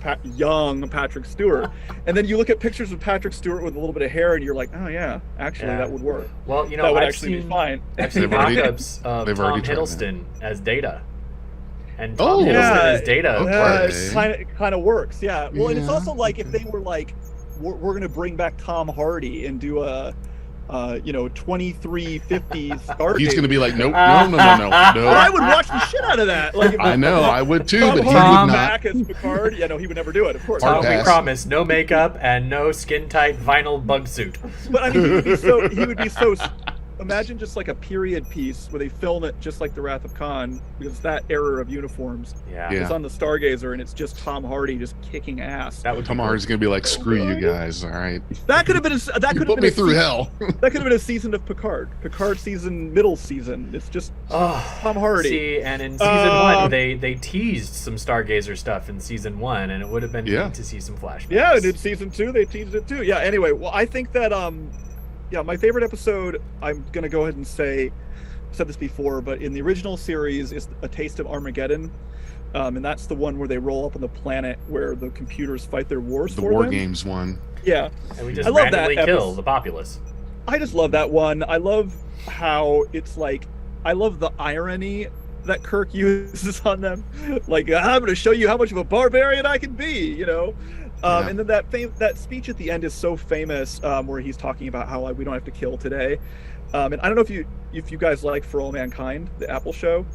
Patrick Stewart, and then you look at pictures of Patrick Stewart with a little bit of hair, and you're like, oh yeah, actually Yeah. that would work. Well, That would I've actually seen be fine. I've seen They've already- mock-ups of they've Tom already tried Hiddleston as Data, and Oh, Tom Hiddleston yeah. as Data. Okay. It kind of works, yeah. Well, and it's Yeah, also like if okay. they were like, we're gonna bring back Tom Hardy and do a 2350 Stargate. He's going to be like, nope, no. But I would watch the shit out of that. Like, if I know, I would too, Tom but he Hardy would not. back as Picard. Yeah, no, he would never do it. Of course. Hard We pass. promise no makeup and no skin-tight vinyl bug suit. But I mean, he would be so. Imagine just like a period piece where they film it just like The Wrath of Khan, because that era of uniforms Yeah. Yeah. is on the Stargazer, and it's just Tom Hardy just kicking ass. That would Tom be Hardy's going to be like, screw you guys, all right? That could have been. That You could have put been me a through season, hell. That could have been a season of Picard. Picard season, middle season. It's just Tom Hardy. See, and in season one, they teased some Stargazer stuff in season one, and it would have been Yeah. neat to see some flashbacks. Yeah, and in season 2 they teased it too. Yeah. Anyway, well, I think that my favorite episode, I'm gonna go ahead and say, I've said this before, but in the original series is A Taste of Armageddon, and that's the one where they roll up on the planet where the computers fight their wars The for War them. Games one. Yeah, And we just I love that randomly kill the populace. I just love that one. I love how it's like, I love the irony that Kirk uses on them. Like, I'm going to show you how much of a barbarian I can be, you know? Yeah. And then that speech at the end is so famous, where he's talking about how we don't have to kill today. And I don't know if you guys like For All Mankind, the Apple show.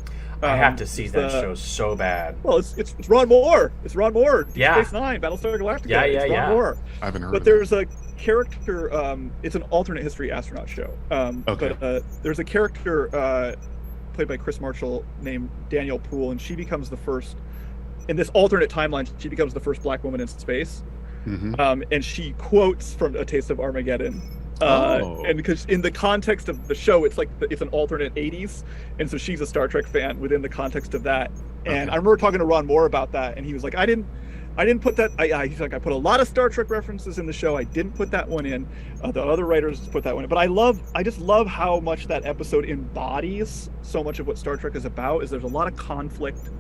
I have to see it's that the- show so bad. Well, it's Ron Moore. It's Ron Moore. Deep Yeah. Space Nine, Battlestar Galactica. Yeah, it's yeah. Ron Moore. I haven't heard But of there's a character. It's an alternate history astronaut show. Okay. But there's a character played by Chris Marshall named Daniel Poole, and she becomes the first. In this alternate timeline, she becomes the first black woman in space. it. Hmm. And she quotes from A Taste of Armageddon. Oh. And because in the context of the show, it's like it's an alternate 80s, and so she's a Star Trek fan within the context of that. And Okay. I remember talking to Ron Moore about that, and he was like, I didn't put that. He's like, I put a lot of Star Trek references in the show. I didn't put that one in. The other writers put that one in. But I just love how much that episode embodies so much of what Star Trek is about. Is there's a lot of conflict.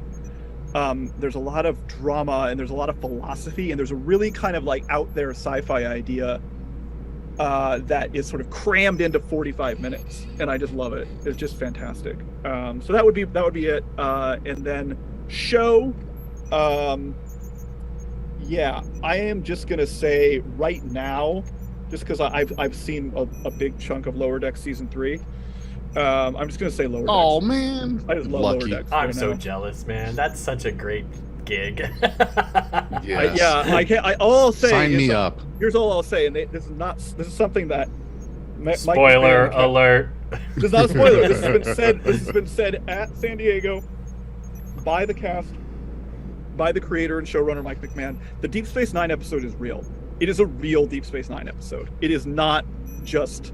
There's a lot of drama, and there's a lot of philosophy, and there's a really kind of like out there sci-fi idea that is sort of crammed into 45 minutes, and I just love it. It's just fantastic. So that would be it. And then show, yeah, I am just gonna say right now, just because I've seen a big chunk of Lower Decks season 3. I'm just gonna say Lower Decks. Oh, man. I just love Lucky. Lower Decks. I'm right so now. jealous, man. That's such a great gig. Yes. I can't. All I'll say Sign is, me up. Here's all I'll say, and this is something that. Mike Spoiler McMahon- alert. This is not a spoiler. This has been said at San Diego by the cast, by the creator and showrunner Mike McMahon. The Deep Space Nine episode is real. It is a real Deep Space Nine episode. It is not just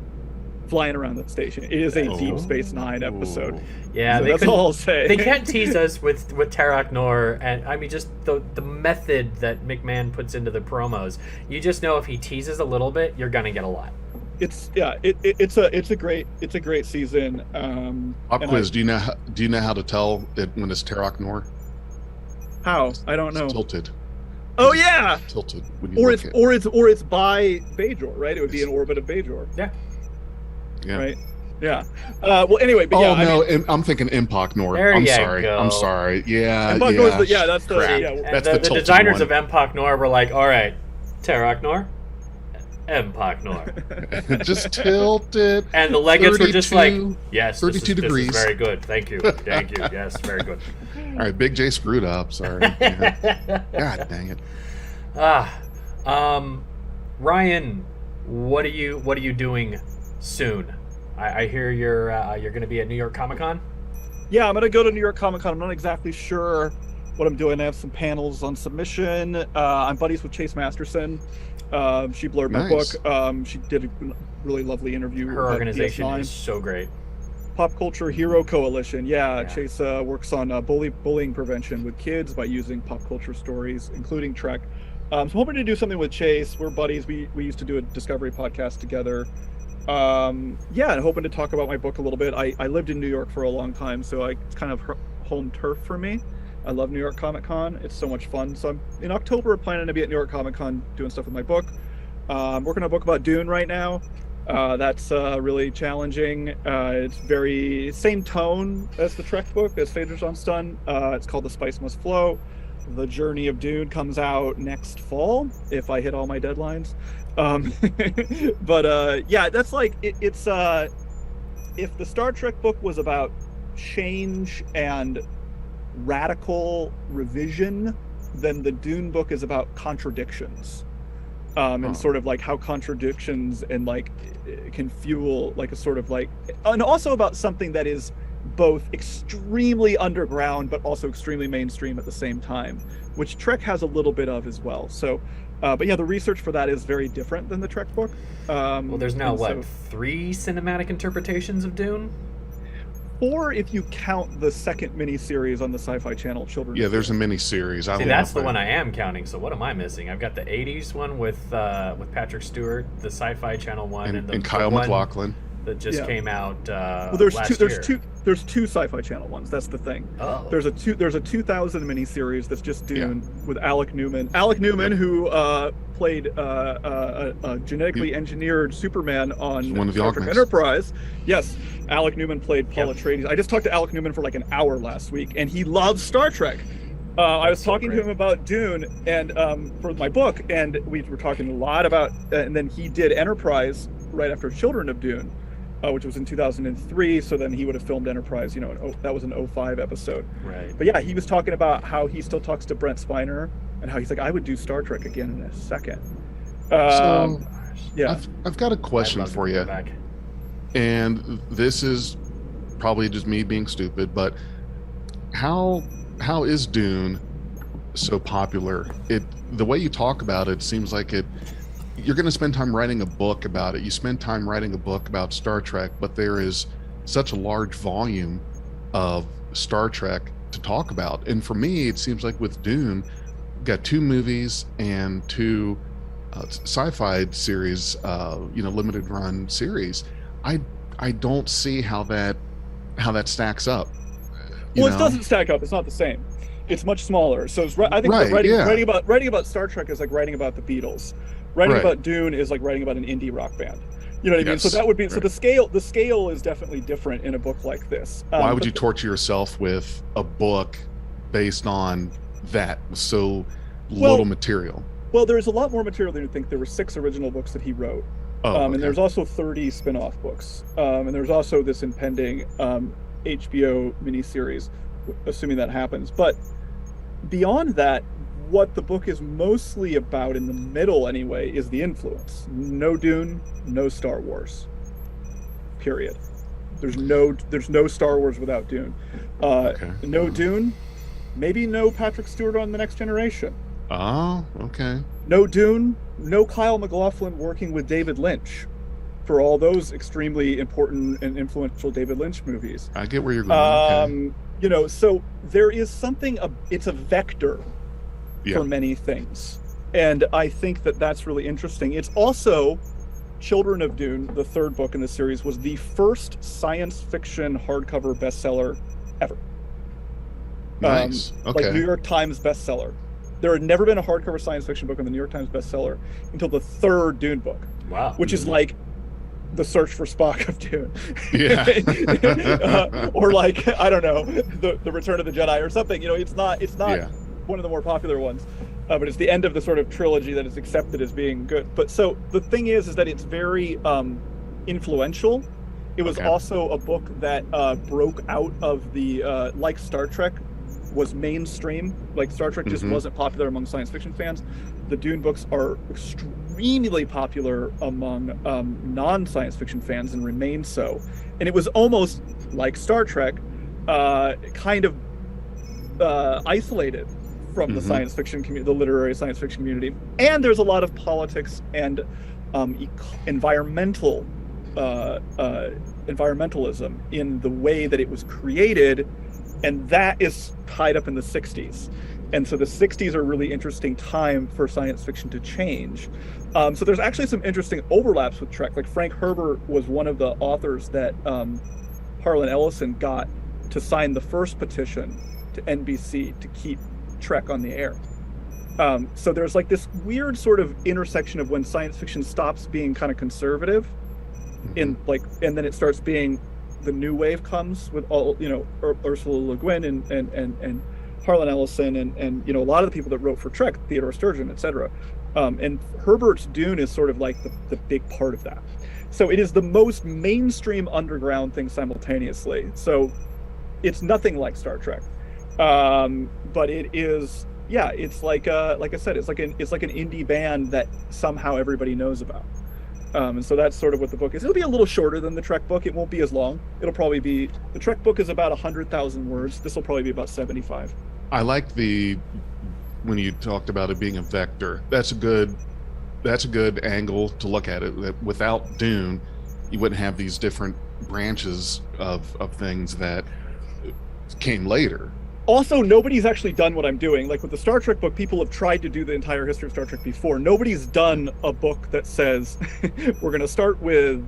flying around the station. It is a Deep Space Nine episode. Ooh. Yeah, So they that's couldn't- all I'll say. They can't tease us with Tarak Nor, and I mean just the method that McMahon puts into the promos. You just know if he teases a little bit, you're gonna get a lot. it's a great season. Pop quiz. Do you know how to tell it when it's Terok Nor? How? I don't know. It's tilted. Oh yeah. Tilted. When Or it's by Bajor, right? It would be in orbit of Bajor. Yeah. Yeah. Right. Yeah. Well, anyway, but yeah. no, I'm thinking Empok Nor. There I'm you sorry. go. I'm sorry. Yeah. Empok Nor's that's the crap. yeah. That's the tilted designers one. of Empok Nor were like, all right, Terok Nor, Empok Nor. Just tilt it. And the Legates were just like, 32 yes, 32 degrees. This is very good. Thank you. Thank you. Yes, very good. All right, Big J screwed up. Sorry. Yeah. God dang it. Ryan, what are you doing soon? I hear you're going to be at New York Comic Con. Yeah, I'm gonna go to New York Comic Con. I'm not exactly sure what I'm doing. I have some panels on submission. I'm buddies with Chase Masterson. She blurred my Nice. book. She did a really lovely interview. Her organization DS9. is so great. Pop Culture Hero Coalition. Yeah. Chase works on bullying prevention with kids by using pop culture stories, including Trek. So I'm hoping to do something with Chase. We're buddies. We used to do a Discovery podcast together. And hoping to talk about my book a little bit. I lived in New York for a long time, so it's kind of home turf for me. I love New York Comic Con. It's so much fun. So I'm in October planning to be at New York Comic Con doing stuff with my book. I'm working on a book about Dune right now. That's really challenging. It's very same tone as the Trek book, as Phasers on Stun. It's called The Spice Must Flow. The Journey of Dune comes out next fall if I hit all my deadlines. That's like it's if the Star Trek book was about change and radical revision, then the Dune book is about contradictions. And sort of like how contradictions and like can fuel like a sort of like, and also about something that is both extremely underground but also extremely mainstream at the same time, which Trek has a little bit of as well. So the research for that is very different than the Trek book. Well, there's now 3 cinematic interpretations of Dune? 4 if you count the second miniseries on the Sci-Fi Channel, Children. Yeah, there's a miniseries. See, that's the one I am counting. So what am I missing? I've got the '80s one with Patrick Stewart, the Sci-Fi Channel one, and Kyle MacLachlan that just came out. There's last two. There's 2 Sci-Fi Channel ones. That's the thing. Oh. There's a 2000 miniseries that's just Dune with Alec Newman. Alec Newman, who played a genetically engineered Superman on one of the Star Trek Augments. Enterprise. Yes, Alec Newman played Paul Atreides. I just talked to Alec Newman for like an hour last week, and he loves Star Trek. I was talking to him about Dune and for my book, and we were talking a lot about. And then he did Enterprise right after Children of Dune. Which was in 2003, so then he would have filmed Enterprise, that was an 2005 episode. Right. But yeah, he was talking about how he still talks to Brent Spiner, and how he's like, I would do Star Trek again in a second. I've got a question for you. And this is probably just me being stupid, but how is Dune so popular? The way you talk about it seems like you're going to spend time writing a book about it. You spend time writing a book about Star Trek, but there is such a large volume of Star Trek to talk about. And for me, it seems like with Dune, we've got 2 movies and 2 sci-fi series, limited run series. I don't see how that stacks up. It doesn't stack up. It's not the same. It's much smaller. So I think writing about Star Trek is like writing about the Beatles. Writing about Dune is like writing about an indie rock band. You know what I mean? So that would be so the scale is definitely different in a book like this. Why would you torture yourself with a book based on that little material? Well, there's a lot more material than you think. There were 6 original books that he wrote. And there's also 30 spin-off books. And there's also this impending HBO miniseries, assuming that happens. But beyond that, what the book is mostly about in the middle anyway is the influence. No Dune, no Star Wars. Period. There's no Star Wars without Dune. No Dune, maybe no Patrick Stewart on The Next Generation. Oh, okay. No Dune, no Kyle MacLachlan working with David Lynch for all those extremely important and influential David Lynch movies. I get where you're going. So there is something, it's a vector for many things. And I think that that's really interesting. It's also Children of Dune, the third book in the series, was the first science fiction hardcover bestseller ever. Nice. Okay. Like New York Times bestseller. There had never been a hardcover science fiction book on the New York Times bestseller until the third Dune book. Wow. Which is like the search for Spock of Dune. Yeah. Or like, I don't know, the Return of the Jedi or something. It's not one of the more popular ones. But it's the end of the sort of trilogy that is accepted as being good. But so the thing is that it's very influential. It was also a book that broke out of the, like Star Trek, was mainstream. Like Star Trek just wasn't popular among science fiction fans. The Dune books are extremely popular among non-science fiction fans and remain so. And it was almost like Star Trek, kind of isolated from the science fiction community, the literary science fiction community. And there's a lot of politics and environmentalism in the way that it was created, and that is tied up in the 60s. And so the 60s are a really interesting time for science fiction to change. So there's actually some interesting overlaps with Trek. Like Frank Herbert was one of the authors that Harlan Ellison got to sign the first petition to NBC to keep Trek on the air. So there's like this weird sort of intersection of when science fiction stops being kind of conservative and then it starts being, the new wave comes with all, Ursula Le Guin and Harlan Ellison and a lot of the people that wrote for Trek, Theodore Sturgeon, etc. And Herbert's Dune is sort of like the big part of that. So it is the most mainstream underground thing simultaneously. So it's nothing like Star Trek. But it is, it's like I said, it's like an indie band that somehow everybody knows about. And so that's sort of what the book is. It'll be a little shorter than the Trek book. It won't be as long. It'll probably be, the Trek book is about 100,000 words. This will probably be about 75. I like when you talked about it being a vector. That's a good angle to look at it. That without Dune, you wouldn't have these different branches of things that came later. Also, nobody's actually done what I'm doing. Like with the Star Trek book, people have tried to do the entire history of Star Trek before. Nobody's done a book that says, we're going to start with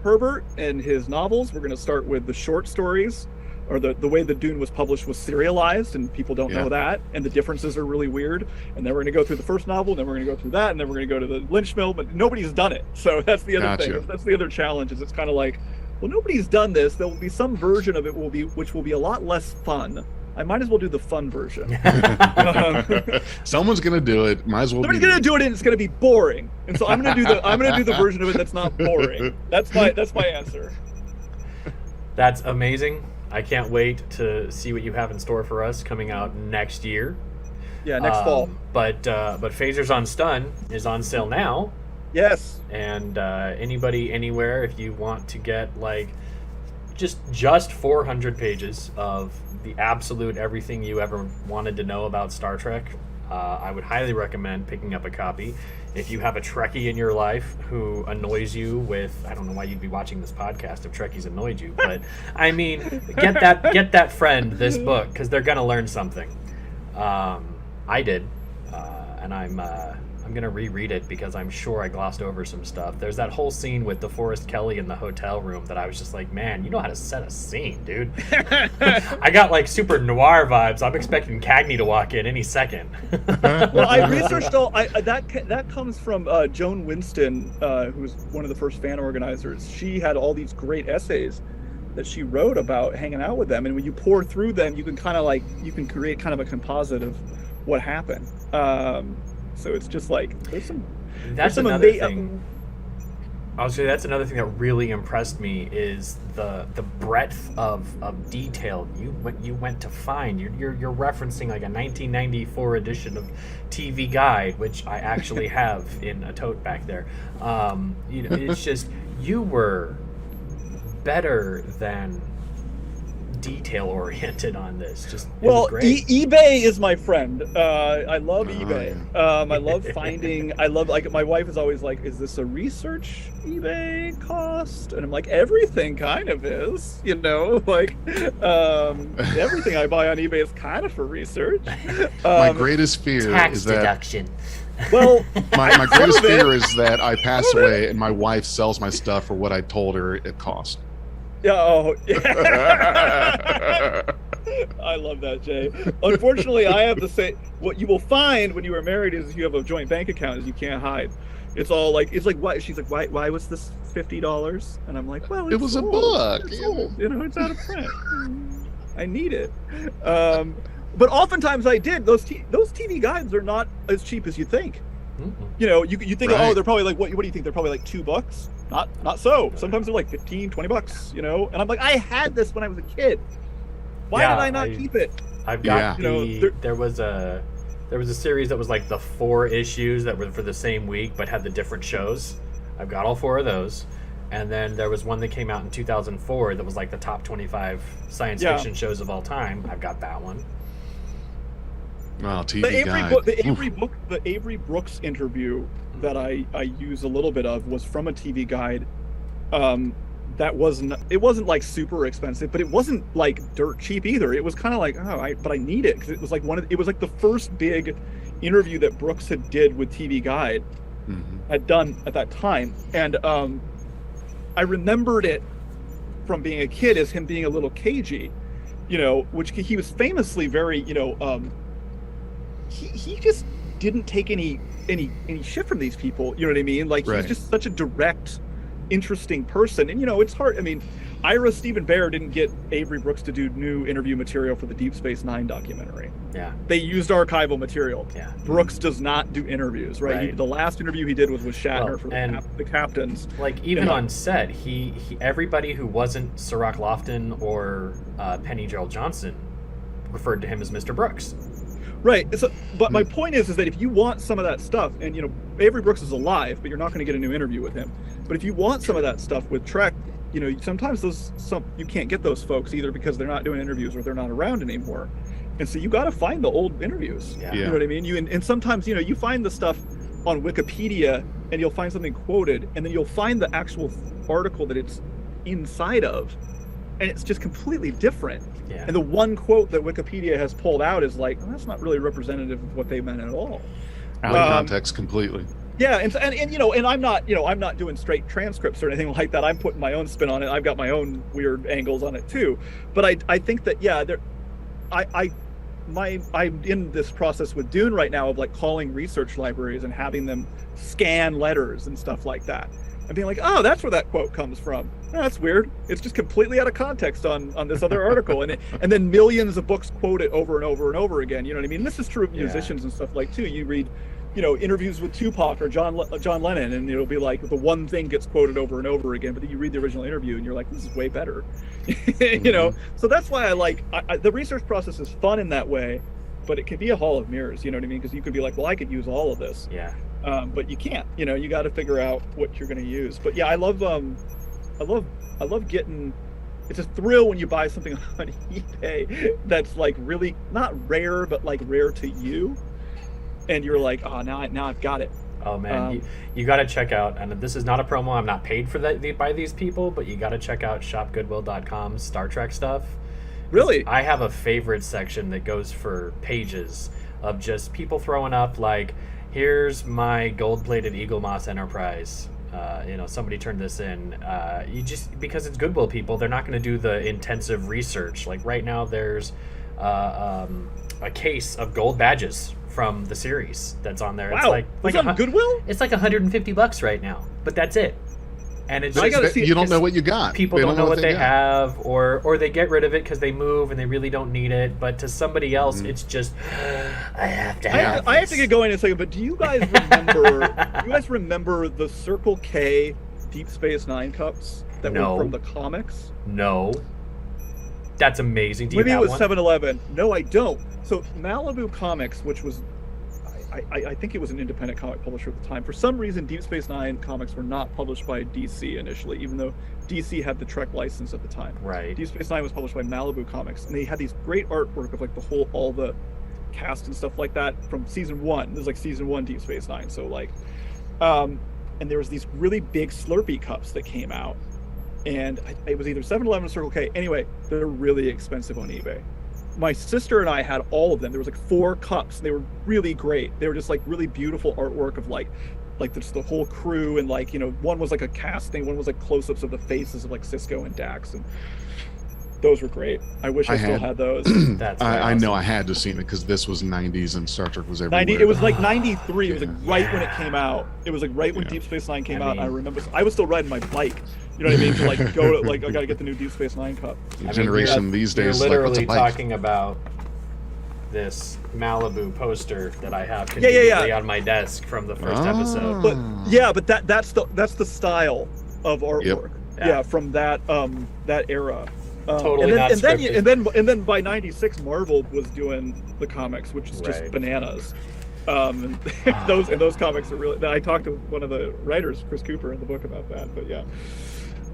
Herbert and his novels. We're going to start with the short stories, or the way the Dune was published was serialized, and people don't know that. And the differences are really weird. And then we're going to go through the first novel, and then we're going to go through that, and then we're going to go to the Lynch Mill. But nobody's done it. So that's the other thing. That's the other challenge, is it's kind of like, well, nobody's done this. There will be some version of it which will be a lot less fun. I might as well do the fun version. Someone's gonna do it. Might as well. Somebody's gonna do it, and it's gonna be boring. And so I'm gonna do the version of it that's not boring. That's my answer. That's amazing. I can't wait to see what you have in store for us coming out next year. Yeah, next fall. But Phasers on Stun is on sale now. Yes. And anybody anywhere, if you want to get like just 400 pages of the absolute everything you ever wanted to know about Star Trek, I would highly recommend picking up a copy. If you have a Trekkie in your life who annoys you with, I don't know why you'd be watching this podcast if Trekkies annoyed you, but I mean, get that friend this book, because they're gonna learn something. I did, and I'm gonna reread it because I'm sure I glossed over some stuff. There's that whole scene with DeForest Kelley in the hotel room that I was just like, man, you know how to set a scene, dude. I got like super noir vibes. I'm expecting Cagney to walk in any second. Well, I researched that comes from Joan Winston, who's one of the first fan organizers. She had all these great essays that she wrote about hanging out with them, and when you pour through them, you can create kind of a composite of what happened. So it's just like that's another thing. I was saying that's another thing that really impressed me is the breadth of detail you went to find. You're referencing like a 1994 edition of TV Guide, which I actually have in a tote back there. It's just, you were better than detail oriented on this. Just well, great. eBay is my friend. I love eBay. I love finding. Like my wife is always like, "Is this a research eBay cost?" And I'm like, "Everything kind of is, like everything I buy on eBay is kind of for research." My greatest fear tax is that deduction. Well, My greatest some of it- fear is that I pass away and my wife sells my stuff for what I told her it cost. Yeah, oh, yeah. I love that, Jay. Unfortunately, I have the same. What you will find when you are married is if you have a joint bank account, is you can't hide. It's like why? She's like, why was this $50? And I'm like, well, It was a old. book. It's old. You know, it's out of print. I need it. But oftentimes I did. Those TV guides are not as cheap as you think. Mm-hmm. You know, you think, Right. oh, they're probably like, what do you think? They're probably like $2. Not so. Sometimes they're like $15, $20, you know? And I'm like, I had this when I was a kid. Why Yeah, did I not keep it? I've got Yeah. You know, there was a series that was like the 4 issues that were for the same week but had the different shows. I've got all 4 of those. And then there was one that came out in 2004 that was like the top 25 science Yeah. fiction shows of all time. I've got that one. Wow, TV The guide. The Avery Brooks interview that I use a little bit of was from a TV guide. That it wasn't like super expensive, but it wasn't like dirt cheap either. It was kind of like, but I need it because it was like it was like the first big interview that Brooks did with TV Guide had done at that time, and I remembered it from being a kid as him being a little cagey, you know, which he was famously very, you know, he just didn't take any shit from these people, you know what I mean? Like, Right. he's just such a direct, interesting person. And, you know, it's hard. I mean, Ira Stephen Bear didn't get Avery Brooks to do new interview material for the Deep Space Nine documentary. Yeah. They used archival material. Yeah. Brooks does not do interviews, right? Right. The last interview he did was with Shatner Well, for and- the captains. Like even Yeah. on set, he everybody who wasn't Cirroc Lofton or Penny Gerald Johnson referred to him as Mr. Brooks. Right. So, but my point is that if you want some of that stuff, and you know, Avery Brooks is alive, but you're not going to get a new interview with him. But if you want some of that stuff with Trek, you know, sometimes you can't get those folks either because they're not doing interviews or they're not around anymore. And so you got to find the old interviews. Yeah. You know what I mean? And sometimes, you know, you find the stuff on Wikipedia and you'll find something quoted, and then you'll find the actual article that it's inside of, and it's just completely different. Yeah. And the one quote that Wikipedia has pulled out is like, well, that's not really representative of what they meant at all. Out of context completely. Yeah, and you know, and I'm not doing straight transcripts or anything like that. I'm putting my own spin on it. I've got my own weird angles on it too. But I think that I'm in this process with Dune right now of like calling research libraries and having them scan letters and stuff like that, and being like, oh, that's where that quote comes from. Oh, that's weird. It's just completely out of context on this other article, and then millions of books quote it over and over and over again. You know what I mean? This is true of musicians and stuff like too. You read, you know, interviews with Tupac or John Lennon, and it'll be like the one thing gets quoted over and over again, but then you read the original interview and you're like, this is way better. You know, so that's why the research process is fun in that way, but it can be a hall of mirrors. You know what I mean? Because you could be like, well, I could use all of this. Yeah. But you can't. You know, you got to figure out what you're going to use. But yeah, I love getting. It's a thrill when you buy something on eBay that's like really not rare, but like rare to you, and you're like, oh, now I've got it. Oh man, you got to check out, and this is not a promo. I'm not paid for that by these people, but you got to check out shopgoodwill.com Star Trek stuff. Really? I have a favorite section that goes for pages of just people throwing up like, here's my gold-plated Eagle Moss Enterprise. You know, somebody turned this in. You just, because it's Goodwill people, they're not going to do the intensive research. Like right now, there's a case of gold badges from the series that's on there. Wow. It's like on Goodwill? It's like $150 right now, but that's it. And it's I just, gotta see You don't know what you got. people don't know what they got. have, or they get rid of it because they move and they really don't need it. But to somebody else, it's just I have to have. I have to get going in a second. But do you guys remember the Circle K Deep Space Nine cups that No. were from the comics? No, that's amazing. Do you Maybe it have was one? 7-Eleven. No, I don't. So Malibu Comics, which was, I think it was an independent comic publisher at the time. For some reason, Deep Space Nine comics were not published by DC initially, even though DC had the Trek license at the time. Right. Deep Space Nine was published by Malibu Comics, and they had these great artwork of like all the cast and stuff like that from season 1. This is like season 1 Deep Space Nine. So like, and there was these really big Slurpee cups that came out, and it was either 7-Eleven or Circle K. Anyway, they're really expensive on eBay. my sister and I had all of them. There was like 4 cups. They were really great. They were just like really beautiful artwork of like just the whole crew, and like, you know, one was like a casting, one was like close-ups of the faces of like Cisco and Dax, and those were great. I wish I still had those. That's I awesome. know I had to see it because this was 90s and Star Trek was everywhere. It was like 93. It was like right when it came out. It was like right when Yeah. Deep Space Nine came I out. mean- I remember I was still riding my bike. You know what I mean? To like go to like, I got to get the new Deep Space Nine cup. The generation you're- these You're days, like, literally what's a life? talking about this Malibu poster that I have Yeah, yeah, yeah. conveniently on my desk from the first episode. But yeah, but that's the style of artwork. Yeah. Yeah, from that era. Totally not scripted. And then by '96, Marvel was doing the comics, which is just Right. bananas. And those comics are really. I talked to one of the writers, Chris Cooper, in the book about that. But yeah,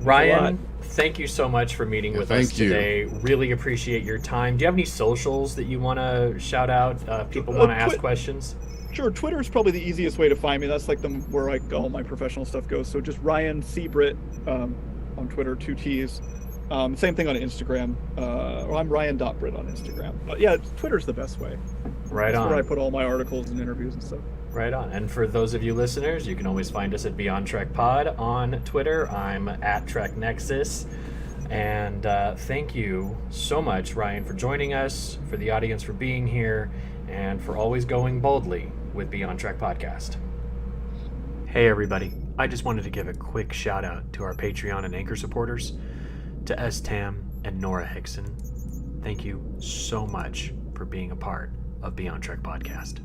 Ryan, thank you so much for meeting with us thank you. today. Really appreciate your time. Do you have any socials that you want to shout out? People want to ask questions? sure. Twitter is probably the easiest way to find me. That's like where all my professional stuff goes. So just Ryan C Britt on Twitter, 2 T's. Same thing on Instagram. I'm Ryan.Britt on Instagram. But yeah, Twitter's the best way. Right That's on. where I put all my articles and interviews and stuff. Right on. And for those of you listeners, you can always find us at Beyond Trek Pod on Twitter. I'm at Trek Nexus. And thank you so much, Ryan, for joining us, for the audience for being here, and for always going boldly with Beyond Trek Podcast. Hey, everybody. I just wanted to give a quick shout out to our Patreon and Anchor supporters, to S. Tam and Nora Hickson. Thank you so much for being a part of Beyond Trek Podcast.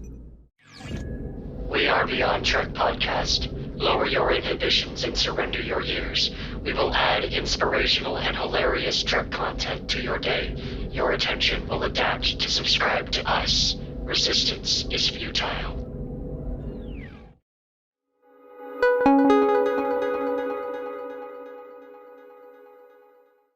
We are Beyond Trek Podcast. Lower your inhibitions and surrender your ears. We will add inspirational and hilarious Trek content to your day. Your attention will adapt to subscribe to us. Resistance is futile.